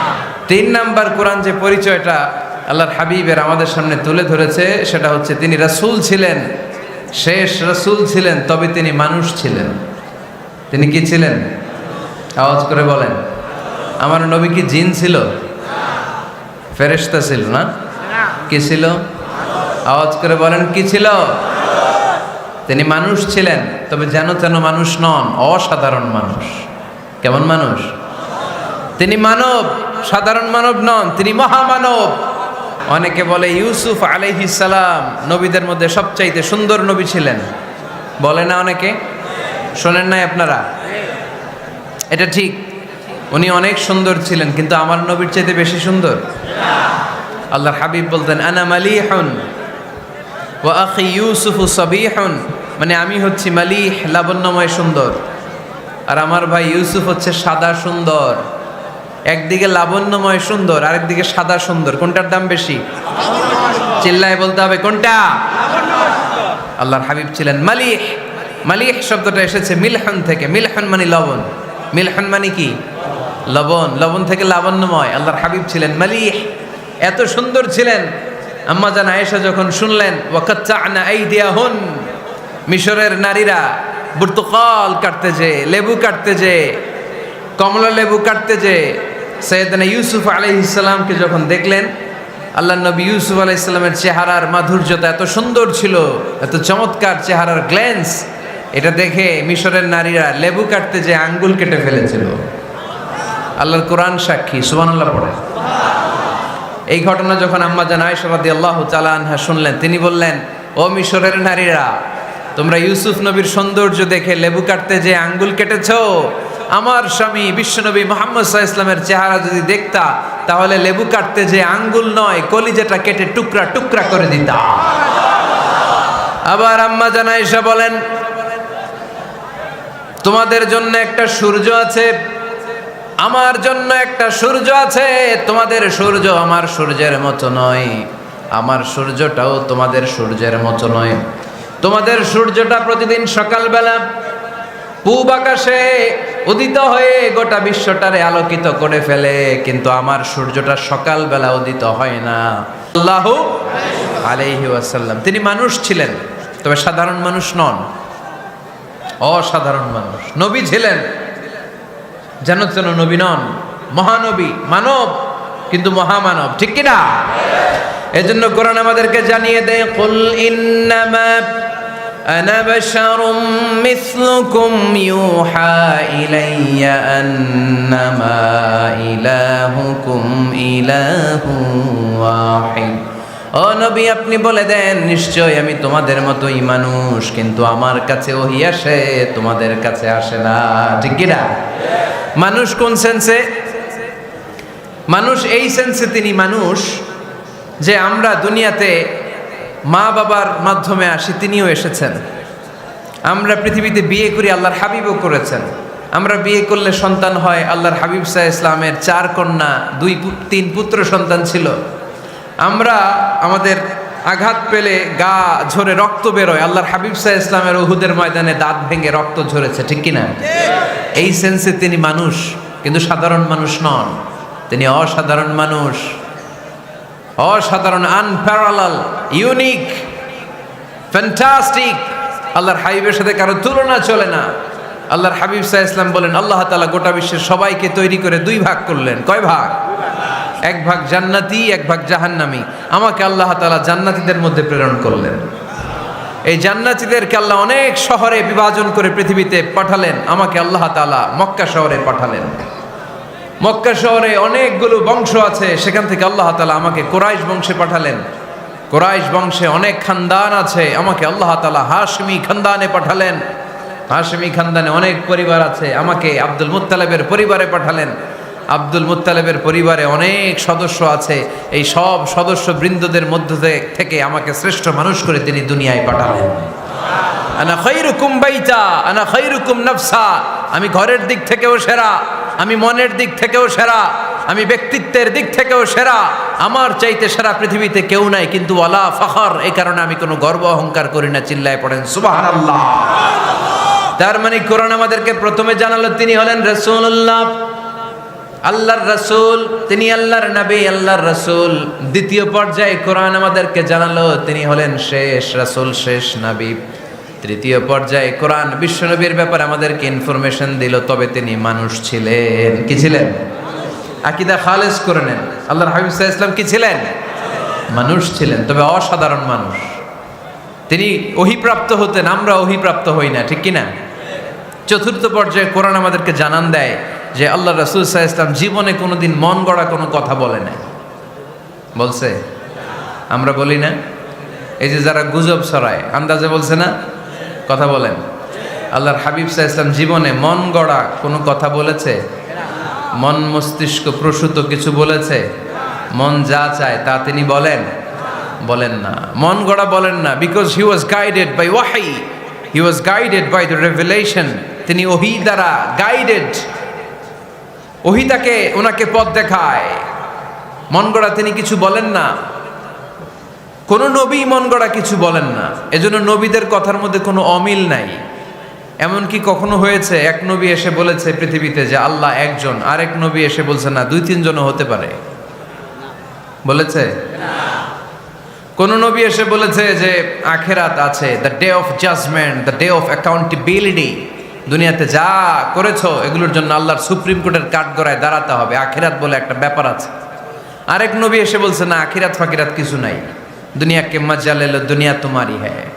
তিন নাম্বার কোরআন যে পরিচয়টা আল্লাহর হাবিবের আমাদের সামনে তুলে ধরেছে সেটা হচ্ছে তিনি রাসূল ছিলেন, শেষ রাসূল ছিলেন, তবে তিনি মানুষ ছিলেন। তিনি কি ছিলেন? আওয়াজ করে বলেন। আমার নবী কি জিন ছিল? ফেরেশতা ছিল না? কি ছিল? আওয়াজ করে বলেন, কি ছিল? তিনি মানুষ ছিলেন, তবে যেন তেন মানুষ নন, অসাধারণ মানুষ। কেমন মানুষ? তিনি মানব, সাধারণ মানব নন, তিনি মহামানব। অনেকে বলে ইউসুফ আলাইহিস সালাম নবীদের মধ্যে সবচাইতে সুন্দর নবী ছিলেন, বলে না অনেকে? শোনেন নাই আপনারা? এটা ঠিক, উনি অনেক সুন্দর ছিলেন, কিন্তু আমার নবীর চাইতে বেশি সুন্দর। আল্লাহর হাবিব বলতেন, আনা মালিহুন ওয়া আখি ইউসুফু সাবিহুন, মানে আমি হচ্ছি মালিহ, লাবণ্যময় সুন্দর, আর আমার ভাই ইউসুফ হচ্ছে সাদা সুন্দর। একদিকে লাবণ্যময় সুন্দর, আরেকদিকে সাদা সুন্দর, কোনটার দাম বেশি? চিল্লায় বলতে হবে কোনটা? আল্লাহর হাবিব ছিলেন মালিহ। মালিহ শব্দটা এসেছে মিলহন থেকে। মিলহন মানে লবণ, মিলহন মানে কি? লবণ। লবণ থেকে লাবণ্যময়। আল্লাহর হাবিব ছিলেন মালিহ, এত সুন্দর ছিলেন। আম্মা জান আয়েশা যখন শুনলেন ওয়াকাত্তা'না আইদিয়াহুন, মিশরের নারীরা বুর্তুকাল কাটতে যে, লেবু কাটতে যে, কমলা লেবু কাটতে যে সাইয়েদনা ইউসুফ আলাইহিস সালামকে যখন দেখলেন, আল্লাহ নবী ইউসুফ আলাইহিস সালামের চেহারার মাধুর্যতা এত সুন্দর ছিল, এত চমৎকার চেহারার গ্ল্যান্স, এটা দেখে মিশরের নারীরা লেবু কাটতে যে আঙ্গুল কেটে ফেলেছিল। আল্লাহর কোরআন সাক্ষী। সুবহানাল্লাহ পড়ে। এই ঘটনা যখন আম্মা জান আয়েশা রাদিয়াল্লাহু তাআলা আনহা শুনলেন, তিনি বললেন, ও মিশরের নারীরা, তোমরা ইউসুফ নবীর সৌন্দর্য দেখে লেবু কাটতে যে আঙ্গুল কেটেছো, আমার স্বামী বিশ্বনবী মুহাম্মদ সাল্লাল্লাহু আলাইহি ওয়াসাল্লামের চেহারা যদি দেখতা তাহলে লেবু কাটতে যে আঙ্গুল নয় কলিজাটা কেটে টুকরা টুকরা করে দিতাম। আবার আম্মা জান আয়েশা বলেন, তোমাদের জন্য একটা সূর্য আছে, আমার জন্য একটা সূর্য আছে। তোমাদের সূর্য আমার সূর্যের মতো নয়, আমার সূর্যটাও তোমাদের সূর্যের মতো নয়। তোমাদের সূর্যটা প্রতিদিন সকালবেলা পূব আকাশে উদিত হয়ে গোটা বিশ্বটারে আলোকিত করে ফেলে, কিন্তু আমার সূর্যটা সকালবেলা উদিত হয় না। আল্লাহু আলাইহি ওয়াসাল্লাম তিনি মানুষ ছিলেন, তবে সাধারণ মানুষ নন, অসাধারণ মানুষ। নবী ছিলেন, যেন তেন নবী নন, মহানবী, মানব কিন্তু মহামানব, ঠিক কিনা? এজন্য কোরআন আমাদেরকে জানিয়ে দেয়, কুল ইন্নামা আনা বাশারুম মিসলুকুম ইউহা ইলাইয়া আন্নামা ইলাহুকুম ইলাহু ওয়াহিদ। ও নবী, আপনি বলে দেন, নিশ্চয় আমি তোমাদের মতোই মানুষ, কিন্তু আমার কাছে ওহী আসে, তোমাদের কাছে আসে না, ঠিক কিনা? মানুষ কোন সেন্সে? মানুষ এই সেন্সে তিনি মানুষ যে আমরা দুনিয়াতে মা বাবার মাধ্যমে আসি, তিনিও এসেছেন। আমরা পৃথিবীতে বিয়ে করি, আল্লাহর হাবিবও করেছেন। আমরা বিয়ে করলে সন্তান হয়, আল্লাহর হাবিব সাল্লাল্লাহু আলাইহি ইসলামের 4 কন্যা 2-3 পুত্র সন্তান ছিল। আমরা আমাদের আঘাত পেলে গা ঝরে রক্ত বেরোয়, আল্লাহর হাবিব সাল্লাল্লাহু আলাইহি ইসলামের উহুদের ময়দানে দাঁত ভেঙে রক্ত ঝরেছে, ঠিক কিনা? এই সেন্সে তিনি মানুষ, কিন্তু সাধারণ মানুষ নন, তিনি অসাধারণ মানুষ, অসাধারণ, আনপ্যারালাল, ইউনিক, ফ্যান্টাস্টিক। আল্লাহর হাবিবের সাথে কারো তুলনা চলে না। আল্লাহর হাবিব সাল্লাল্লাহু আলাইহি ওয়াসাল্লাম বলেন, আল্লাহ তাআলা গোটা বিশ্বের সবাইকে তৈরি করে 2 ভাগ করলেন। কয় ভাগ? 1 ভাগ জান্নাতি, 1 ভাগ জাহান্নামী। আমাকে আল্লাহ তাআলা জান্নাতীদের মধ্যে প্রেরণ করলেন। এই জান্নাতীদেরকে আল্লাহ অনেক শহরে বিভাজন করে পৃথিবীতে পাঠালেন, আমাকে আল্লাহ তাআলা মক্কা শহরে পাঠালেন। মক্কা শহরে অনেকগুলো বংশ আছে, সেখান থেকে আল্লাহ তাআলা আমাকে কুরাইশ বংশে পাঠালেন। কুরাইশ বংশে অনেক খানদান আছে, আমাকে আল্লাহ তাআলা হাশমি খানদানে পাঠালেন। হাশমি খানদানে অনেক পরিবার আছে, আমাকে আব্দুল মুত্তালিবের পরিবারে পাঠালেন। আব্দুল মুত্তালিবের পরিবারে অনেক সদস্য আছে, এই সব সদস্য বৃন্দদের মধ্য থেকে আমাকে শ্রেষ্ঠ মানুষ করে তিনি দুনিয়ায় পাঠালেন। আনা খায়রুকুম বাইতা আনা খায়রুকুম নাফসা, আমি ঘরের দিক থেকেও সেরা, আমি মনের দিক থেকেও সেরা, আমি ব্যক্তিত্বের দিক থেকেও সেরা, আমার চাইতে সেরা পৃথিবীতে কেউ নাই। কিন্তু ওয়ালা ফখর, এই কারণে আমি কোনো গর্ব অহংকার করি না। চিল্লায় পড়েন সুবহানাল্লাহ। তার মানে কোরআন আমাদেরকে প্রথমে জানালো তিনি হলেন রাসূলুল্লাহ, আল্লাহর রাসূল, তিনি আল্লাহর নবী, আল্লাহর রাসূল। দ্বিতীয় পর্যায়ে কোরআন আমাদেরকে জানালো তিনি হলেন শেষ রাসূল, শেষ নবী। তৃতীয় পর্যায়ে কোরআন বিশ্বনবীর ব্যাপারে আমাদেরকে ইনফরমেশন দিল, তবে তিনি মানুষ ছিলেন। কি ছিলেন? আকীদা খালেস করে নেন, আল্লাহর হাবিব সাল্লাল্লাহু আলাইহি ওয়াসাল্লাম কি ছিলেন? মানুষ ছিলেন, তবে অসাধারণ মানুষ। তিনি ওহীপ্রাপ্ত হতেন, আমরা ওহীপ্রাপ্ত হই না, ঠিক কিনা? চতুর্থ পর্যায়ে কোরআন আমাদেরকে জানান দেয় যে আল্লাহ রাসূল সাল্লাল্লাহু আলাইহি ওয়াসাল্লাম জীবনে কোনোদিন মন গড়া কোনো কথা বলে না। বলছে? আমরা বলি না? এই যে যারা গুজব ছড়ায়, আন্দাজে বলছে না, কথা বলেন। আল্লাহর হাবিব সাল্লাল্লাহু আলাইহি ওয়াসাল্লাম জীবনে মন গড়া কোনো কথা বলেছে? মন মস্তিষ্ক প্রসূত কিছু বলেছে? মন যা চায় তা তিনি বলেন? বলেন না, মন গড়া বলেন না। Because he was guided by ওয়াহি, he was guided by the revelation. তিনি ওহী দ্বারা গাইডেড, ওহী তাকে ওনাকে পথ দেখায়। মন গড়া তিনি কিছু বলেন না, কোন নবী মন গড়া কিছু বলেন না। এজন্য নবীদের কথার মধ্যে কোনো অমিল নাই। এমনকি কখনো হয়েছে এক নবী এসে বলেছে পৃথিবীতে যে আল্লাহ একজন, আরেক নবী এসে বলছে না 2-3 জনও হতে পারে? বলেছে? কোন নবী এসে বলেছে যে আখিরাত আছে, the day of judgement, the day of accountability, দুনিয়াতে যা করেছো এগুলোর জন্য আল্লাহর সুপ্রিম কোর্টের কাঠগড়ায় দাঁড়াতে হবে, আখিরাত বলে একটা ব্যাপার আছে। আরেক নবী এসে বলছে না, আখিরাত ফাকিরাত কিছু নাই, দুনিয়াকে মজা লেলো, দুনিয়া তোমারই হ্যায়,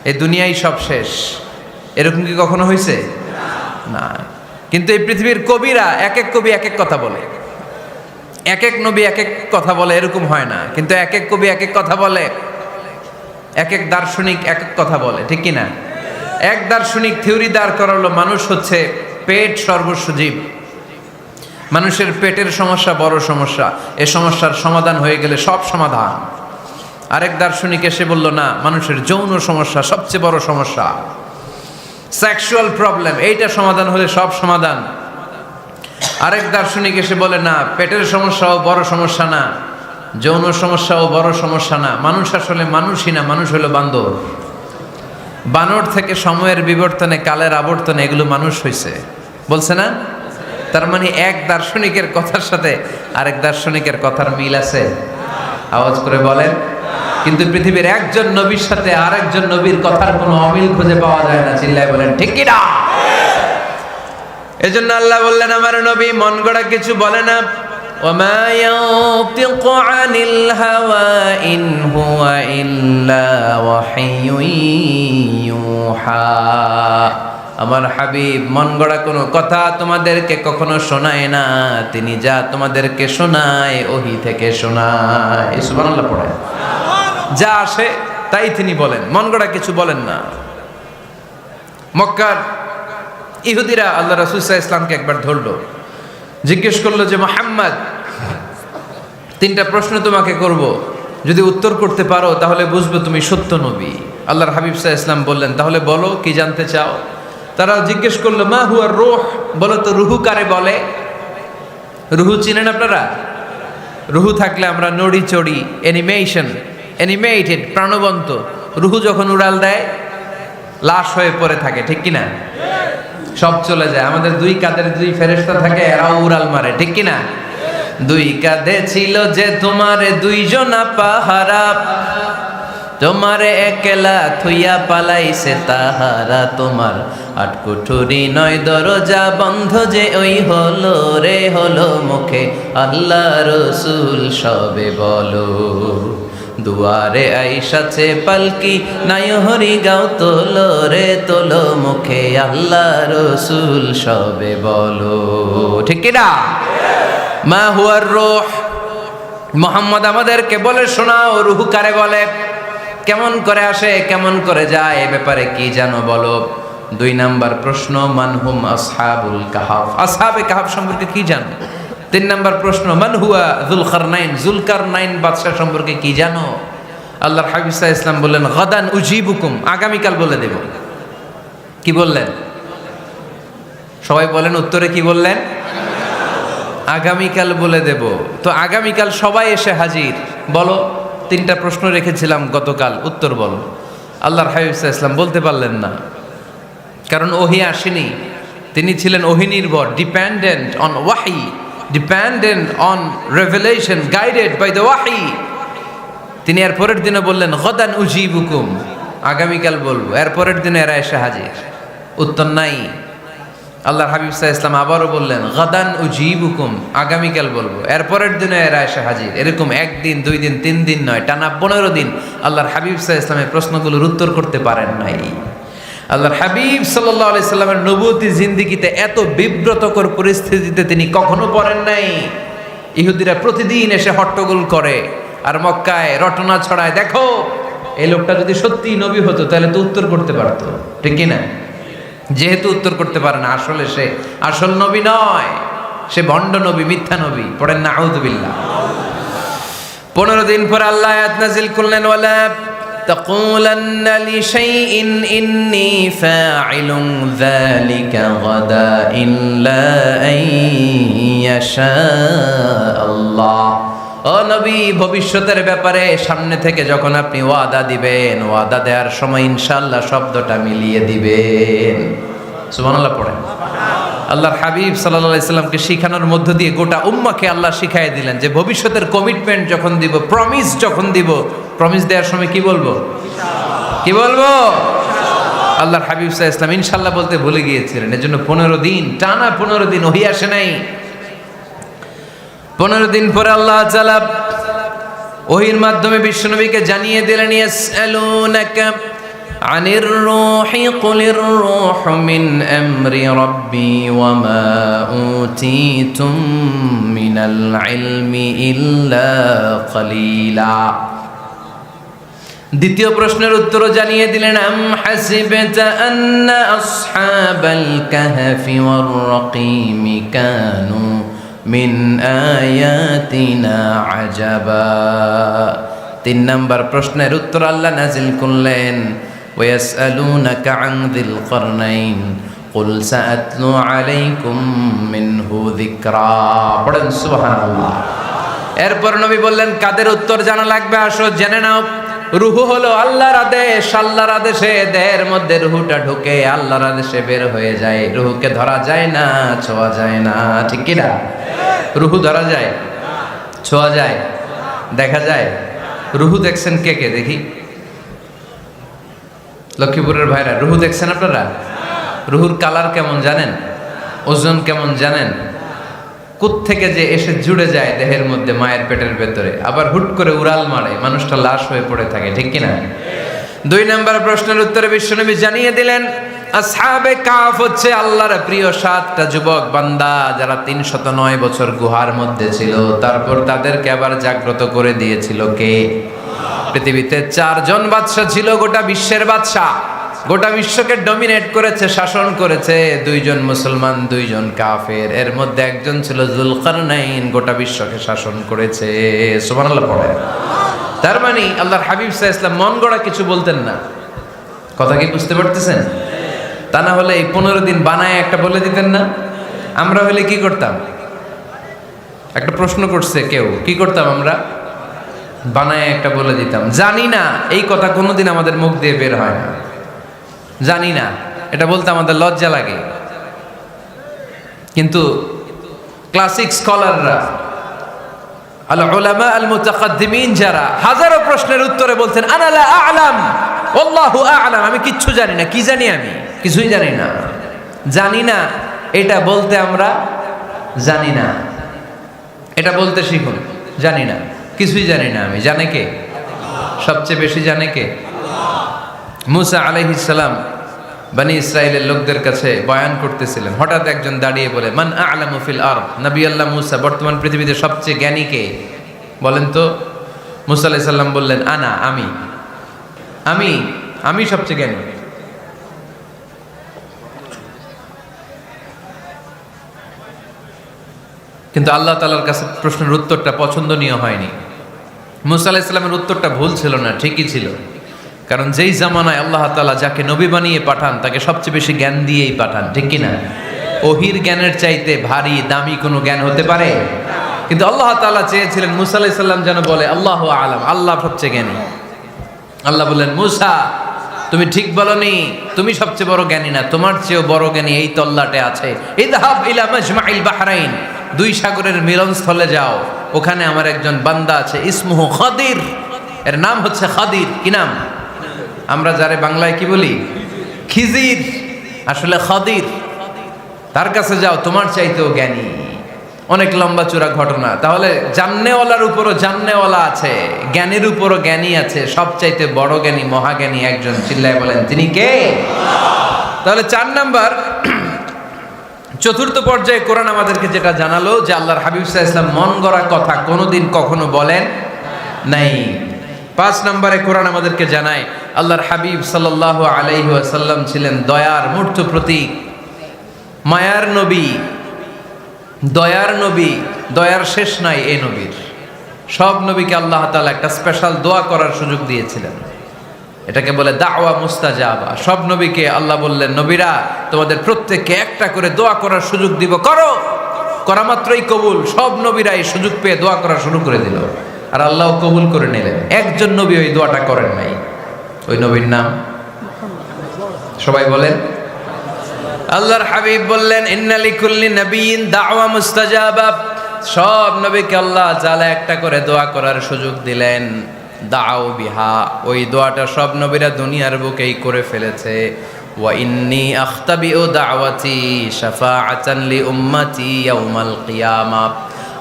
এই দুনিয়াই সব শেষ। এরকম কি কখনো হয়েছে? না। কিন্তু এই পৃথিবীর কবিরা এক এক কবি এক এক কথা বলে, এক এক নবী এক এক কথা বলে, এরকম হয় না। কিন্তু এক এক কবি এক এক কথা বলে, এক এক দার্শনিক এক এক কথা বলে, ঠিক কি না? এক দার্শনিক থিওরি দাঁড় করালো মানুষ হচ্ছে পেট সর্বস্ব জীব, মানুষের পেটের সমস্যা বড় সমস্যা, এ সমস্যার সমাধান হয়ে গেলে সব সমাধান। আরেক দার্শনিক এসে বলল না, মানুষের যৌন সমস্যা সবচেয়ে বড় সমস্যা, সেক্সুয়াল প্রবলেম, এইটা সমাধান হলে সব সমাধান। আরেক দার্শনিক এসে বলে না, পেটের সমস্যাও বড় সমস্যা না, যৌন সমস্যাও বড় সমস্যা না, মানুষ আসলে মানুষই না, মানুষ হলো বান্দর। বানর থেকে সময়ের বিবর্তনে, কালের আবর্তনে এগুলো মানুষ হয়েছে, বলছে না? তার মানে এক দার্শনিকের কথার সাথে আরেক দার্শনিকের কথার মিল আছে? আওয়াজ করে বলেন। কিন্তু পৃথিবীর একজন নবীর সাথে আরেকজন নবীর কথার কোনো অমিল খুঁজে পাওয়া যায় না। চিল্লায় বলেন ঠিক কি না? এজন্য আল্লাহ বললেন, আমার নবী মন গড়া কিছু বলে না। ওমা ইয়ানতিকু আনিল হাওয়া ইন হুয়া ইল্লা ওয়াহিয়ুন ইউহা। আমার হাবিব মন গড়া কোনো কথা তোমাদেরকে কখনো শোনায় না, তিনি যা তোমাদেরকে শোনায় ওহী থেকে শোনায়। সুবহানাল্লাহ পড়ে। যা আসে তাই তিনি বলেন, মন গড়া কিছু বলেন না। মক্কার ইহুদিরা আল্লাহ রাসূল সাল্লাল্লাহু আলাইহি ওয়াসাল্লামকে একবার ধরলো, জিজ্ঞেস করলো যে মুহাম্মদ, তিনটা প্রশ্ন তোমাকে করব, যদি উত্তর করতে পারো তাহলে বুঝবো তুমি সত্য নবী। আল্লাহর হাবিব সাল্লাল্লাহু আলাইহি ওয়াসাল্লাম বললেন, তাহলে বলো কি জানতে চাও? তারা জিজ্ঞেস করলো, মা হুয়া রূহ, বলো তো রুহু কারে বলে? রুহু চিনেন আপনারা? রুহু থাকলে আমরা নড়ি চড়ি, অ্যানিমেটেড, প্রাণবন্ত। রুহু যখন উড়াল দেয় লাশ হয়ে পড়ে থাকে, ঠিক কিনা? সব চলে যায়। আমাদের দুই কাঁধের দুই ফেরেশতা থাকে, এরাও উড়াল মারে, ঠিক কিনা? দুই কাঁধে ছিল যে তোমারে দুইজনা পাহারা, তোমারে একলা থুইয়া পালাইছে তাহারা, তোমার আটকুঠুরি নয় দরজা বন্ধ যে ওই হলো রে হলো মুখে আল্লাহ রসুল সবে বলো, দুয়ারে আইসাছে পালকি নাই হরি গাও তোলো রে তোলো মুখে আল্লাহ রসুল সবে বলো, ঠিক কিনা? মা হুয়ার রূহ, মুহাম্মদ আমাদেরকে বলে শোনাও রুহু কারে বলে, কেমন করে আসে, কেমন করে যায়, এ ব্যাপারে কি জানো বলো। দুই নাম্বার প্রশ্ন, মানহুম আসহাবুল কাহাফ, আসহাবে কাহাফ সম্পর্কে কি জানো? তিন নাম্বার প্রশ্ন, মান হুয়া যুলকারনাইন, যুলকারনাইন বাদশা সম্পর্কে কি জানো? আল্লাহর হাবিব সাল্লাল্লাহু আলাইহি ওয়াসাল্লাম বললেন, গাদান উজিবুকুম, আগামীকাল বলে দেব। কি বললেন? সবাই বলেন উত্তরে কি বললেন? আগামীকাল বলে দেব। তো আগামীকাল সবাই এসে হাজির। বলো, তিনটা প্রশ্ন রেখেছিলাম গতকাল, উত্তর বলো। আল্লাহর হাবিব সাল্লাল্লাহু আলাইহি ওয়াসাল্লাম বলতে পারলেন না, কারণ ওহী আসেনি। তিনি ছিলেন ওহী নির্ভর, ডিপেন্ডেন্ট অন ওয়াহি, dependent on revelation, guided by the ওয়াহি। তিনি এর পরের দিনে বললেন, গাদান উজিবুকুম, আগামীকাল বলবো। এর পরের দিনে এরা এসে হাজির, উত্তর নাই। আল্লাহর হাবিব সাল্লাল্লাহু আলাইহি ওয়াসাল্লাম আবারও বললেন, গাদান উজিবুকুম, আগামীকাল বলবো। এর পরের দিনে এরা এসে হাজির। এরকম একদিন, দুই দিন, 3 দিন নয়, টানা 15 দিন আল্লাহর হাবিব সাল্লাল্লাহু আলাইহি ওয়াসাল্লামের প্রশ্নগুলোর উত্তর করতে পারেন নাই। আল্লাহর হাবিব সাল্লাল্লাহু আলাইহি সাল্লামের নবুয়তি জিন্দেগিতে এত বিব্রতকর পরিস্থিতিতে তিনি কখনো পড়েন নাই। ইহুদিরা প্রতিদিন এসে হট্টগোল করে আর মক্কায় রটনা ছড়ায়, দেখো এই লোকটা যদি সত্যি নবী হতো তাহলে তো উত্তর করতে পারতো, ঠিক কি না? যেহেতু উত্তর করতে পারে না, আসলে সে আসল নবী নয়, সে ভণ্ড নবী, মিথ্যা নবী। পড়েন না আউযুবিল্লাহ। 15 দিন পর আল্লাহ আয়াত নাযিল করলেন, ওয়ালা তাকুলান্না লিশাইইন ইন্নী ফাইলুন যালিকা গাদা ইল্লা আইয়াশা আল্লাহ। ও নবী, ভবিষ্যতের ব্যাপারে সামনে থেকে যখন আপনি ওয়াদা দিবেন, ওয়াদা দেওয়ার সময় ইনশাআল্লাহ শব্দটা মিলিয়ে দিবেন। সুবহানাল্লাহ পড়েন। আল্লাহর হাবিব সাল্লাল্লাহু আলাইহি সাল্লামকে শিখানোর মধ্য দিয়ে গোটা উম্মাহকে আল্লাহ শিখাইয়ে দিলেন যে ভবিষ্যতের কমিটমেন্ট যখন দিব, প্রমিস যখন দিব, প্রমিস দেওয়ার সময় কি বলবো? কি বলবো? আল্লাহর হাবিব সাল্লাল্লাহু আলাইহি সাল্লাম ইনশাআল্লাহ বলতে ভুলে গিয়েছিলেন। এজন্য 15 দিন, টানা 15 দিন ওহী আসে নাই। 15 দিন পরে আল্লাহ তাআলা ওহীর মাধ্যমে বিশ্বনবীকে জানিয়ে দিলেন, ইয়াসআলুনাকা আনির রূহি কুলির রূহু মিন আমরি রাব্বি ওয়া মা উতীতুম মিনাল ইলমি ইল্লা কলিলা। দ্বিতীয় প্রশ্নের উত্তরও জানিয়ে দিলেন, আম হাসিবতা আন্না আসহাবাল কাহফি ওয়ার রাকিমি কানু মিন আয়াতিনা আজাবা। 3 নম্বর প্রশ্নের উত্তর আল্লাহ নাজিল করলেন, ওয়াসআলুনাকা আন যিল করনাইন কুল সাআতলু আলাইকুম মিনহু যিকরা। পড়েন সুবহানাল্লাহ। এরপর নবী বললেন, কাদের উত্তর জানা লাগবে, আসো জেনে নাও। রুহু হলো আল্লাহর আদেশ, আল্লাহর আদেশে দেহের মধ্যে রুহুটা ঢুকে আল্লাহর আদেশে বের হয়ে যায়। রুহুকে ধরা যায় না, ছোঁয়া যায় না, ঠিক কি না? রুহু ধরা যায়, ছোঁয়া যায়, দেখা যায়? রুহু দেখছেন কে কে দেখি? লক্ষ্মীপুরের ভাইরা, রুহু দেখছেন আপনারা? রুহুর কালার কেমন জানেন? ওজন কেমন জানেন? কোত্থেকে যে এসে জুড়ে যায় দেহের মধ্যে, মায়ের পেটের ভেতরে, আবার হুট করে উড়াল মারে, মানুষটা লাশ হয়ে পড়ে থাকে, ঠিক কিনা? 2 নম্বর প্রশ্নের উত্তরে বিশ্বনবী জানিয়ে দিলেন, আসহাবে কাফ হচ্ছে আল্লাহর প্রিয় 7টা যুবক বান্দা, যারা 309 বছর গুহার মধ্যে ছিল। তারপর তাদেরকে আবার জাগ্রত করে দিয়েছিল কে? পৃথিবীতে 4 জন বাদশা ছিল, গোটা বিশ্বের বাদশা, গোটা বিশ্বকে ডমিনেট করেছে, শাসন করেছে। 2 জন মুসলমান, 2 জন কাফের। এর মধ্যে একজন ছিল যুলকারনাইন, গোটা বিশ্বকে শাসন করেছে। সুবহানাল্লাহ পড়ে। তার মানে আল্লাহর হাবিব সাল্লাল্লাহু আলাইহি ওয়াসাল্লাম মন গড়া কিছু বলতেন না। কথা কি বুঝতে পারতেছেন? তা না হলে এই 15 দিন বানায় একটা বলে দিতেন না? আমরা হলে কি করতাম? একটা প্রশ্ন করছে কেউ, কি করতাম আমরা? বানায় একটা বলে দিতাম। জানি না এই কথা কোনোদিন আমাদের মুখ দিয়ে বের হয় না, জানি না, এটা বলতে আমাদের লজ্জা লাগে। কিন্তু ক্লাসিক স্কলাররা, আল উলামা আল মুতাকাদ্দিমিন, যারা হাজারো প্রশ্নের উত্তরে বলছেন আনা লা আ'লাম আল্লাহু আ'লাম, আমি কিচ্ছু জানি না। কি জানি? আমি কিছুই জানি না। জানি না এটা বলতে আমরা জানি না, এটা বলতে শিখুন। জানি না, কিছুই জানি না আমি। জানে কে? সবচেয়ে বেশি জানে কে? মুসা আলাইহিস সালাম বনি ইসরাইলের লোকদের কাছে বয়ান করতেছিলেন। হঠাৎ একজন দাঁড়িয়ে বলে, মান আ'লামু ফিল আরদ। নবী আল্লাহ মুসা, বর্তমান পৃথিবীতে সবচেয়ে জ্ঞানী কে বলেন তো? মুসা আলাইহিস সালাম বললেন, আনা, আমি সবচেয়ে জ্ঞানী। কিন্তু আল্লাহ তাআলার কাছে প্রশ্নের উত্তরটা পছন্দনীয় হয়নি। মুসা আলাইহিস সালামের উত্তরটা ভুল ছিল না, ঠিকই ছিল। কারণ যেই জামানায় আল্লাহ তাআলা যাকে নবী বানিয়ে পাঠান, তাকে সবচেয়ে বেশি জ্ঞান দিয়েই পাঠান, ঠিক কিনা? ওহির জ্ঞানের চাইতে ভারী দামি কোনো জ্ঞান হতে পারে? কিন্তু আল্লাহ তাআলা চেয়েছিলেন মুসা আলাইহিস সালাম যেন বলে আল্লাহু আ'লাম, আল্লাহ সবচেয়ে জ্ঞানী। আল্লাহ বললেন, মুসা তুমি ঠিক বলনি, তুমি সবচেয়ে বড় জ্ঞানী না, তোমার চেয়েও বড় জ্ঞানী এই তল্লাটে আছে। ইযহাব ইলা মাজমাইল বাহরাইন, 2 সাগরের মিলনস্থলে যাও, ওখানে আমার একজন বান্দা আছে, ইসমুহু খাদির, এর নাম হচ্ছে খাদির। কি নাম? আমরা যারে বাংলায় কি বলি? খিজির, আসলে খাদির। তার কাছে যাও, তোমার চাইতেও জ্ঞানী। অনেক লম্বা চূড়া ঘটনা। তাহলে জান্নেওয়ালার উপরও জান্নেওয়ালা আছে, জ্ঞানীর উপরও জ্ঞানী আছে। সবচাইতে বড় জ্ঞানী, মহাজ্ঞানী একজন, চিল্লায় বলেন তিনি কে? তাহলে 4 নাম্বার, চতুর্থ পর্যায়ে কোরআন আমাদেরকে যেটা জানালো যে আল্লাহর হাবিব সাল্লাল্লাহু আলাইহি ওয়াসাল্লাম মন গড়া কথা কোনোদিন কখনো বলেন নাই। 5 নম্বরে কোরআন আমাদেরকে জানায় আল্লাহর হাবিব সাল্লাল্লাহু আলাইহি ওয়াসাল্লাম ছিলেন দয়ার মূর্ত প্রতীক, মায়ার নবী, দয়ার নবী। দয়ার শেষ নাই এই নবীর। সব নবীকে আল্লাহ তাআলা একটা স্পেশাল দোয়া করার সুযোগ দিয়েছিলেন, এটাকে বলে দাওয়া মুস্তাজাবা। সব নবীকে আল্লাহ বললেন, নবীরা তোমাদের প্রত্যেককে একটা করে দোয়া করার সুযোগ দিব, করো। করা মাত্রই কবুল। সব নবীরা এই সুযোগ পেয়ে দোয়া করা শুরু করে দিল, আর আল্লাহ কবুল করে নিলেন। একজন নবী ওই দোয়াটা করেন নাই। ওই নবীর নাম সবাই বলেন। আল্লাহর হাবিব বললেন, ইন্না লিকুল্লি নাবিয়্যিন দাওয়া মুস্তাজাবা। সব নবীকে আল্লাহ তাআলা একটা করে দোয়া করার সুযোগ দিলেন। দাও বিহা, ওই দোয়াটা সব নবীরা দুনিয়ার বুকেই করে ফেলেছে। ওয়া ইন্নী আখতাবিউ দাওয়াতি শাফাআতান লি উম্মতি ইয়াউমাল কিয়ামা।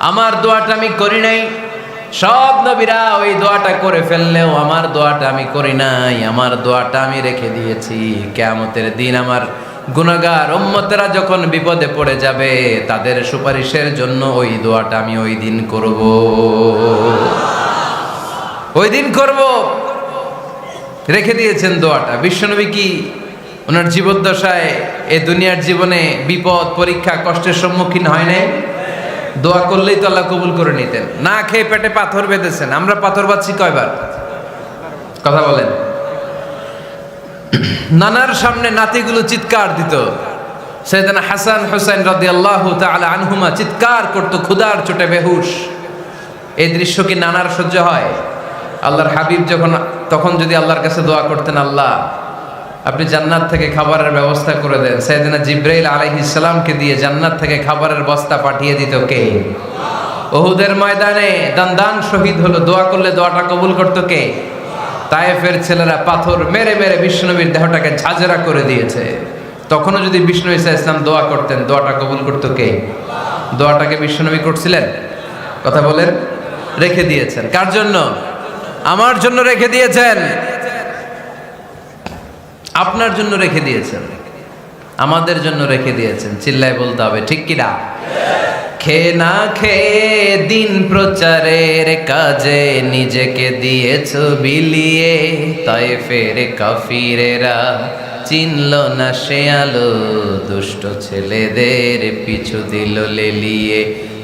আমার দোয়াটা আমি করি নাই, সব নবীরা ওই দোয়াটা করে ফেললেও আমার দোয়াটা আমি করি নাই। আমার দোয়াটা আমি রেখে দিয়েছি, কিয়ামতের দিন আমার গুনাহগার উম্মতেরা যখন বিপদে পড়ে যাবে, তাদের সুপারিশের জন্য ওই দোয়াটা আমি ওই দিন করব, ওই দিন করব। রেখে দিয়েছেন দোয়াটা। বিশ্বনবী কি ওনার জীবদ্দশায় এ দুনিয়ার জীবনে বিপদ, পরীক্ষা, কষ্টের সম্মুখীন হয় নাই? দোয়া করলেই তো আল্লাহ কবুল করে নিতেন। না খেয়ে পেটে পাথর বেঁধেছেন, আমরা পাথর বাঁধছি কয়বার? কথা বলেন। নানার সামনে নাতিগুলো চিৎকার দিত, সাইয়েদনা হাসান হুসাইন রাদিয়াল্লাহু তাআলা আনহুমা চিৎকার করত ক্ষুধার চোটে বেহুশ। এই দৃশ্য কি নানার সহ্য হয়? আল্লাহর হাবিব তখন যদি আল্লাহর কাছে দোয়া করতেন, আল্লাহ আপনি জান্নাত থেকে খাবারের ব্যবস্থা করে দেন, সাইয়েদনা জিবরাইল আলাইহিস সালামকে দিয়ে জান্নাত থেকে খাবারের বস্তা পাঠিয়ে দিত কে? উহুদের ময়দানে দান শহীদ হলো, দোয়া করলে দোয়াটা কবুল করতো কে? তায়েফের ছেলেরা পাথর মেরে মেরে বিষ্ণুনবীর দেহটাকে ঝাঁঝরা করে দিয়েছে। তখনও যদি বিষ্ণু ঈসা ইসলাম দোয়া করতেন, দোয়াটা কবুল করতো কে? দোয়াটাকে বিষ্ণুনবী করছিলেন? কথা বলেন। রেখে দিয়েছেন কার জন্য? আমার জন্য রেখে দিয়েছেন, আপনার জন্য রেখে দিয়েছেন, আমাদের জন্য রেখে দিয়েছেন। চিল্লায় বলতে হবে ঠিক কিনা? খেয়ে না খেয়ে দিন প্রচারের কাজে নিজেকে দিয়েছ বিলিয়ে, তায়েফের কাফিরেরা চিনল না সে আলো, দুষ্ট ছেলেদের পিছু দিল লেলিয়ে,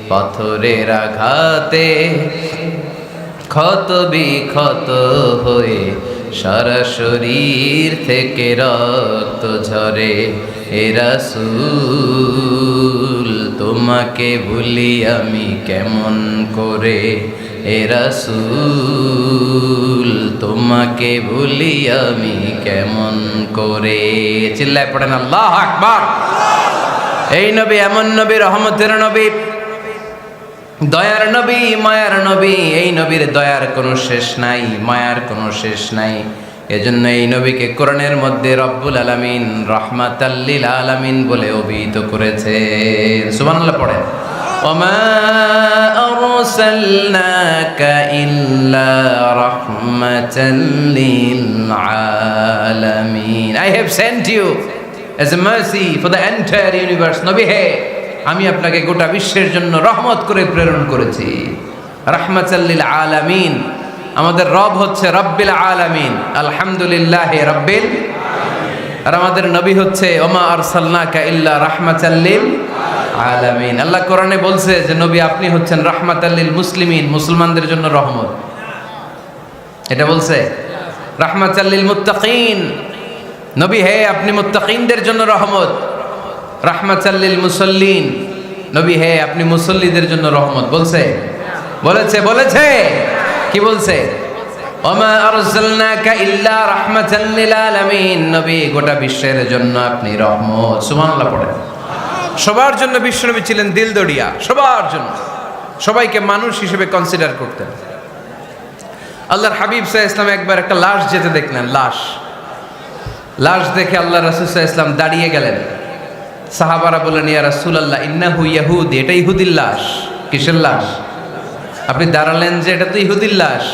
পাথরের আঘাতে ক্ষত বিক্ষত হয়ে সারা শরীর থেকে রক্ত ঝরে। হে রাসূল তোমাকে ভুলি আমি কেমন করে, হে রাসূল তোমাকে ভুলি আমি কেমন করে। চিল্লায় পড়েন আল্লাহু আকবার। এই নবী এমন নবী, রহমতের নবী, দয়ার নবী, মায়ার নবী। এই নবীর দয়ার কোনো শেষ নাই, মায়ার কোনো শেষ নাই। এজন্য এই নবীকে কোরআনের মধ্যে রব্বুল আলামিন রাহমাতাল লিল আলামিন বলে অভিহিত করেছে। সুবহানাল্লাহ পড়েন। ওমা আরসালনাকা ইল্লা রাহমাতাল লিল আলামিন। I have sent you as a mercy for the entire universe. নবী হে, আমি আপনাকে গোটা বিশ্বের জন্য রহমত করে প্রেরণ করেছি। রাহমাতাল লিল আলামিন। আমাদের রব হচ্ছে রব্বিল আলামিন, আলহামদুলিল্লাহি রাব্বিল আলামিন। আর আমাদের নবী হচ্ছে ওমা আরসালনাকা ইল্লা রাহমাতাল লিল আলামিন। আল্লাহ কোরআনে বলছে যে নবী আপনি হচ্ছেন রাহমাতাল লিল মুসলিমিন, মুসলমানদের জন্য রহমত। এটা বলছে রাহমাতাল লিল মুত্তাকিন। নবী হে আপনি মুত্তাকিনদের জন্য রহমত। রাহমাতাল লিল মুসাল্লিন। নবী হে আপনি মুসল্লিদের জন্য রহমত। বলছে বলেছে কি বলছে? ওমা আরসালনাকা ইল্লা রাহমাতাল লিল আলামিন। নবী গোটা বিশ্বের জন্য আপনি রহমত। সুবহানাল্লাহ পড়েন। সবার জন্য বিশ্বনবী ছিলেন দিলদরিয়া, সবার জন্য, সবাইকে মানুষ হিসেবে কনসিডার করতেন। আল্লাহর হাবিব সাল্লাল্লাহু আলাইহি ওয়াসাল্লাম একবার একটা লাশ যেতে দেখলেন, লাশ দেখে আল্লাহ রাসূল সাল্লাল্লাহু আলাইহি ওয়াসাল্লাম দাঁড়িয়ে গেলেন। সাহাবারা বললেন ইয়া রাসূলুল্লাহ ইন্নাহু ইয়াহুদি, এটা ইহুদির লাশ। কিসের লাশ? আপনি দাঁড়ালেন যে এটা তো ইহুদির লাশ।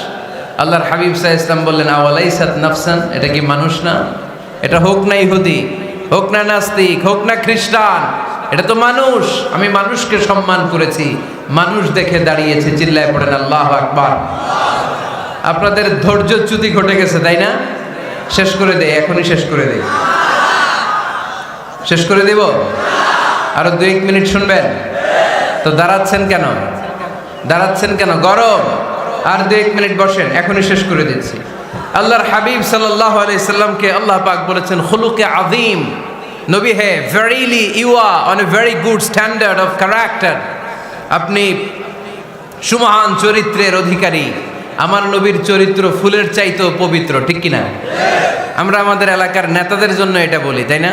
আল্লাহর হাবিব সাল্লাল্লাহু আলাইহি ওয়াসাল্লাম বললেন আওয়ালাইসাত নাফসান, এটা কি মানুষ না? এটা হোক না ইহুদি, হোক না নাস্তিক, হোক না খ্রিস্টান, এটা তো মানুষ। আমি মানুষকে সম্মান করেছি, মানুষ দেখে দাঁড়িয়েছে। চিল্লায় পড়েন আল্লাহু আকবার। আপনাদের ধৈর্যচ্যুতি ঘটে গেছে তাই না? শেষ করে দেই, এখনই শেষ করে দেই। শেষ করে দেব? আরো 2-1 মিনিট শুনবেন তো? দাঁড়াচ্ছেন কেন? গরম। আর 2-1 মিনিট বসেন, এখনই শেষ করে দিচ্ছি। আল্লাহর হাবিব সাল্লাল্লাহু আলাইহি সাল্লামকে আল্লাহ পাক বলেছেন খুলুকে আযীম। নবী হে, verily you are on a very good standard of character. আপনি সুমহান চরিত্রের অধিকারী। আমার নবীর চরিত্র ফুলের চাইতেও পবিত্র, ঠিক কিনা? আমরা আমাদের এলাকার নেতাদের জন্য এটা বলি, তাই না?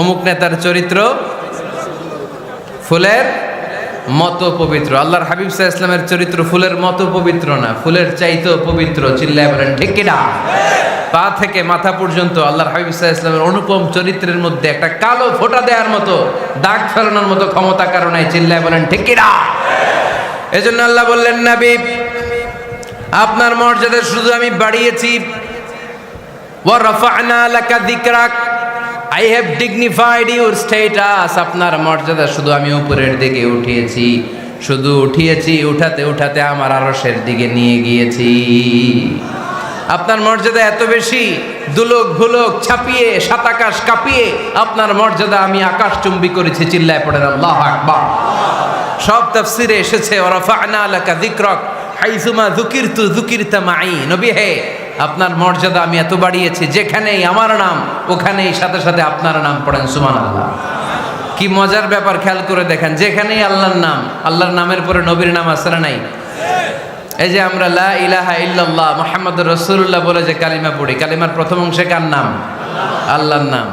অমুক নেতার চরিত্র ফুলের মতো পবিত্র। আল্লাহর হাবিব সাল্লাল্লাহু আলাইহি ওয়াসাল্লামের চরিত্র ফুলের মতো পবিত্র না, ফুলের চাইতেও পবিত্র। চিল্লায় বলেন ঠিক কিনা? পা থেকে মাথা পর্যন্ত আল্লাহর হাবিব সাল্লাল্লাহু আলাইহি ওয়াসাল্লামের অনুপম চরিত্রের মধ্যে একটা কালো ফোঁটা দেওয়ার মতো, দাগ ফেলানোর মতো ক্ষমতা কারণ নাই। চিল্লায় বলেন ঠিক কিনা? এজন্য আল্লাহ বললেন নবী আপনার মর্যাদা শুধু আমি বাড়িয়েছি, ওয়া রাফা'না লাকা যিকরাক, I have dignified your status. আপনার মর্যাদা শুধু আমি উপরের দিকে উঠিয়েছি, শুধু উঠিয়েছি, উঠাতে উঠাতে আমার আরশের দিকে নিয়ে গিয়েছি। আপনার মর্যাদা এত বেশি, দুলক ভুলক ছাপিয়ে, সাত আকাশ কাঁপিয়ে আপনার মর্যাদা আমি আকাশচুম্বী করেছি। চিল্লায় পড়েন আল্লাহু আকবার। সব তাফসিরে এসেছে ওয়ারাফা'না লাকা যিকরাক হাইসুমা যুকিরতু যুকিরতা মাই। নবী হে, আপনার মর্যাদা আমি এত বাড়িয়েছি, যেখানেই আমার নাম ওখানেই সাথে সাথে আপনার নাম পড়েন সুবহানাল্লাহ। কি মজার ব্যাপার, খেয়াল করে দেখেন, যেখানেই আল্লাহর নাম, আল্লাহর নামের পরে নবীর নাম আছে না নাই? এই যে আমরা লা ইলাহা ইল্লাল্লাহ মুহাম্মাদুর রাসূলুল্লাহ বলে যে কালিমা পড়ি, কালিমার প্রথম অংশে কার নাম? আল্লাহর নাম।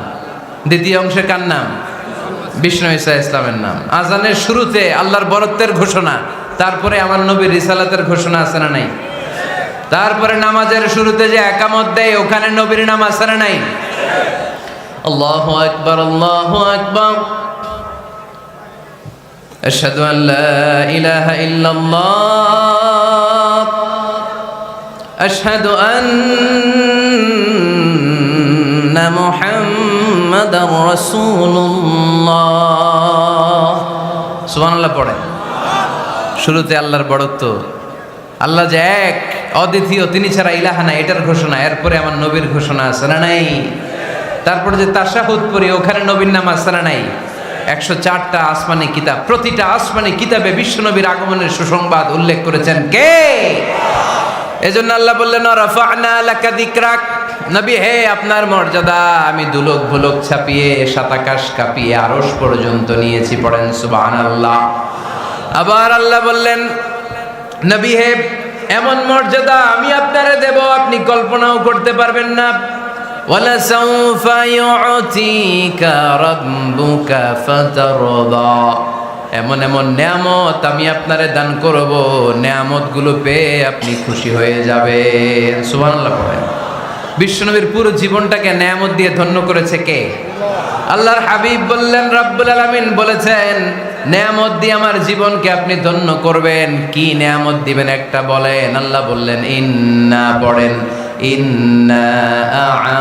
দ্বিতীয় অংশে কার নাম? বিষ্ণু ঈসা ইসলামের নাম। আজানের শুরুতে আল্লাহর বরত্বের ঘোষণা, তারপরে আমার নবীর রিসালাতের ঘোষণা আছে না নাই? তারপরে নামাজের শুরুতে যে একামত দেয় ওখানে নবীর নাম আছে না নাই? আল্লাহু আকবার, আল্লাহু আকবার, আশহাদু আন লা ইলাহা ইল্লাল্লাহ, আশহাদু আন্না মুহাম্মাদার রাসূলুল্লাহ। সুবহানাল্লাহ পড়েন। শুরুতে আল্লাহর বড়ত্ব, আল্লাহ যে এক অদ্বিতীয়, তিনি ছাড়া ইলাহা নাই, এটার ঘোষণা। এরপরে আমার নবীর ঘোষণা আছে না নাই? তারপরে যে তাশাহুদ পড়ি ওখানে নবীর নাম আছে না নাই? 104টা আসমানি কিতাব, প্রতিটা আসমানি কিতাবে বিশ্ব নবীর আগমনের সুসংবাদ উল্লেখ করেছেন কে? এজন্য আল্লাহ বললেন রাফা'না লাকা যিকরাক, নবী হে, আপনার মর্যাদা আমি দুলক ভুলক ছাপিয়ে সাতাকাশ কাঁপিয়ে আরশ পর্যন্ত নিয়েছি। পড়েন সুবহানাল্লাহ। আবার আল্লাহ বললেন নবী হে, এমন মর্যাদা আমি আপনারে দেব আপনি কল্পনাও করতে পারবেন না। ওয়ালা সাউফা ইউতিকা রাব্বুকা ফাতারদা, এমন এমন নেয়ামত আমি আপনারে দান করব, নেয়ামতগুলো পেয়ে আপনি খুশি হয়ে যাবেন। সুবহানাল্লাহ পড়েন। বিশ্বনবীর পুরো জীবনটাকে নেয়ামত দিয়ে ধন্য করেছে কে? আল্লাহর হাবিব বললেন, রব্বুল আলামিন বলেছেন নেয়ামত দিয়ে আমার জীবনকে আপনি ধন্য করবেন। কি নেয়ামত দিবেন একটা বলেন? আল্লাহ বললেন ইন্না, পড়েন, ইন্না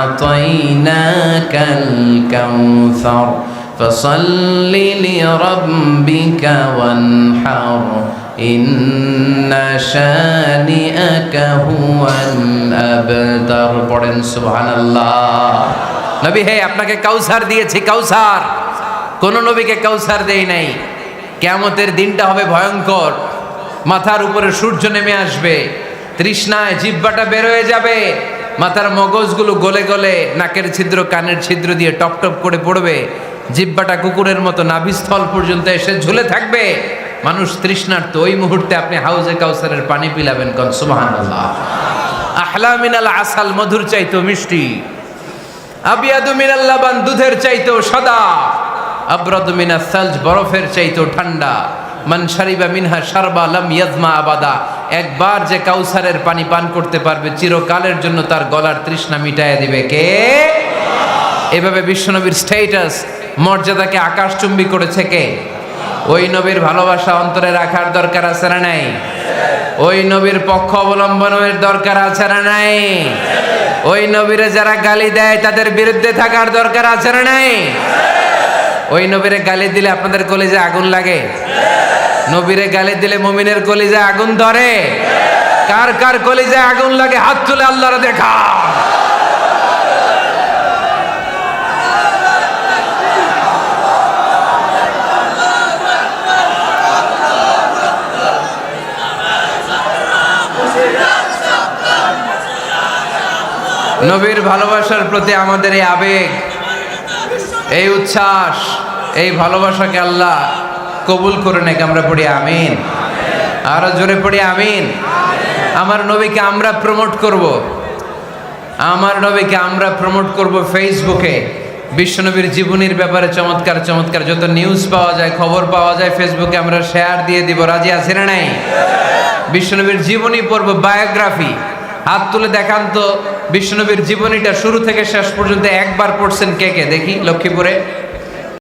আ'তাইনাকাল কাউসার ফাসাল্লি লিরাব্বিকা ওয়ানহার ইন্না শানিআকা হুয়াল আবতার। পড়েন সুবহানাল্লাহ। নবী হে, আপনাকে কাউসার দিয়েছি, কাউসার। কোন নবীকে কাউসার দেই নাই। কিয়ামতের দিনটা হবে ভয়ঙ্কর, মাথার উপরে সূর্য নেমে আসবে, তৃষ্ণায় জিহ্বাটা বের হয়ে যাবে, মাথার মগজগুলো গলে গলে নাকের ছিদ্র কানের ছিদ্র দিয়ে টপ টপ করে পড়বে, জিহ্বাটা কুকুরের মতো নাভিস্থল পর্যন্ত এসে ঝুলে থাকবে। মানুষ তৃষ্ণার্ত, ওই মুহূর্তে আপনি হাউজে কাউসারের পানি পিলাবেন। কোন সুবহানাল্লাহ। আহলা মিনাল আসাল, মধুর চাইতো মিষ্টি, আবিয়াদু মিনাল লাবান, দুধের চাইতো সাদা, আবরাদু মিনাস সালজ, বরফের চাইতো ঠান্ডা, মান শারিবা মিনহা শারবা লাম ইয়াজমা আবাদা, একবার যে কাউসারের পানি পান করতে পারবে চিরকালের জন্য তার গলার তৃষ্ণা মিটাইয়া দিবে কে? এভাবে বিশ্বনবীর স্ট্যাটাস, মর্যাদাকে আকাশচুম্বী করেছে কে? ওই নবীর ভালোবাসা অন্তরে রাখার দরকার আছে না নাই? ওই নবীর পক্ষ অবলম্বনের দরকার আছে না নাই? ওই নবীরে যারা গালি দেয় তাদের বিরুদ্ধে থাকার দরকার আছে না নাই? ওই নবীরে গালি দিলে আপনাদের কলিজায় আগুন লাগে? নবীরে গালি দিলে মুমিনের কলিজায় আগুন ধরে? কার কার কলিজায় আগুন লাগে হাত তুলে আল্লাহরে দেখা। নবীর ভালোবাসার প্রতি আমাদের এই আবেগ, এই উচ্ছ্বাস, এই ভালোবাসাকে আল্লাহ কবুল করে নেক। আমরা পড়ি আমিন। আরো জোরে পড়ি আমিন। আমার নবীকে আমরা প্রমোট করব, আমার নবীকে আমরা প্রমোট করব ফেসবুকে। বিশ্বনবীর জীবনীর ব্যাপারে চমৎকার চমৎকার যত নিউজ পাওয়া যায়, খবর পাওয়া যায়, ফেসবুকে আমরা শেয়ার দিয়ে দিব। রাজি আছে না নাই? বিশ্বনবীর জীবনী পড়ব, বায়োগ্রাফি। হাত তুলে দেখান তো বিশ্বনবীর জীবনীটা শুরু থেকে শেষ পর্যন্ত একবার পড়ছেন কে কে, দেখি লক্ষ্মীপুরে।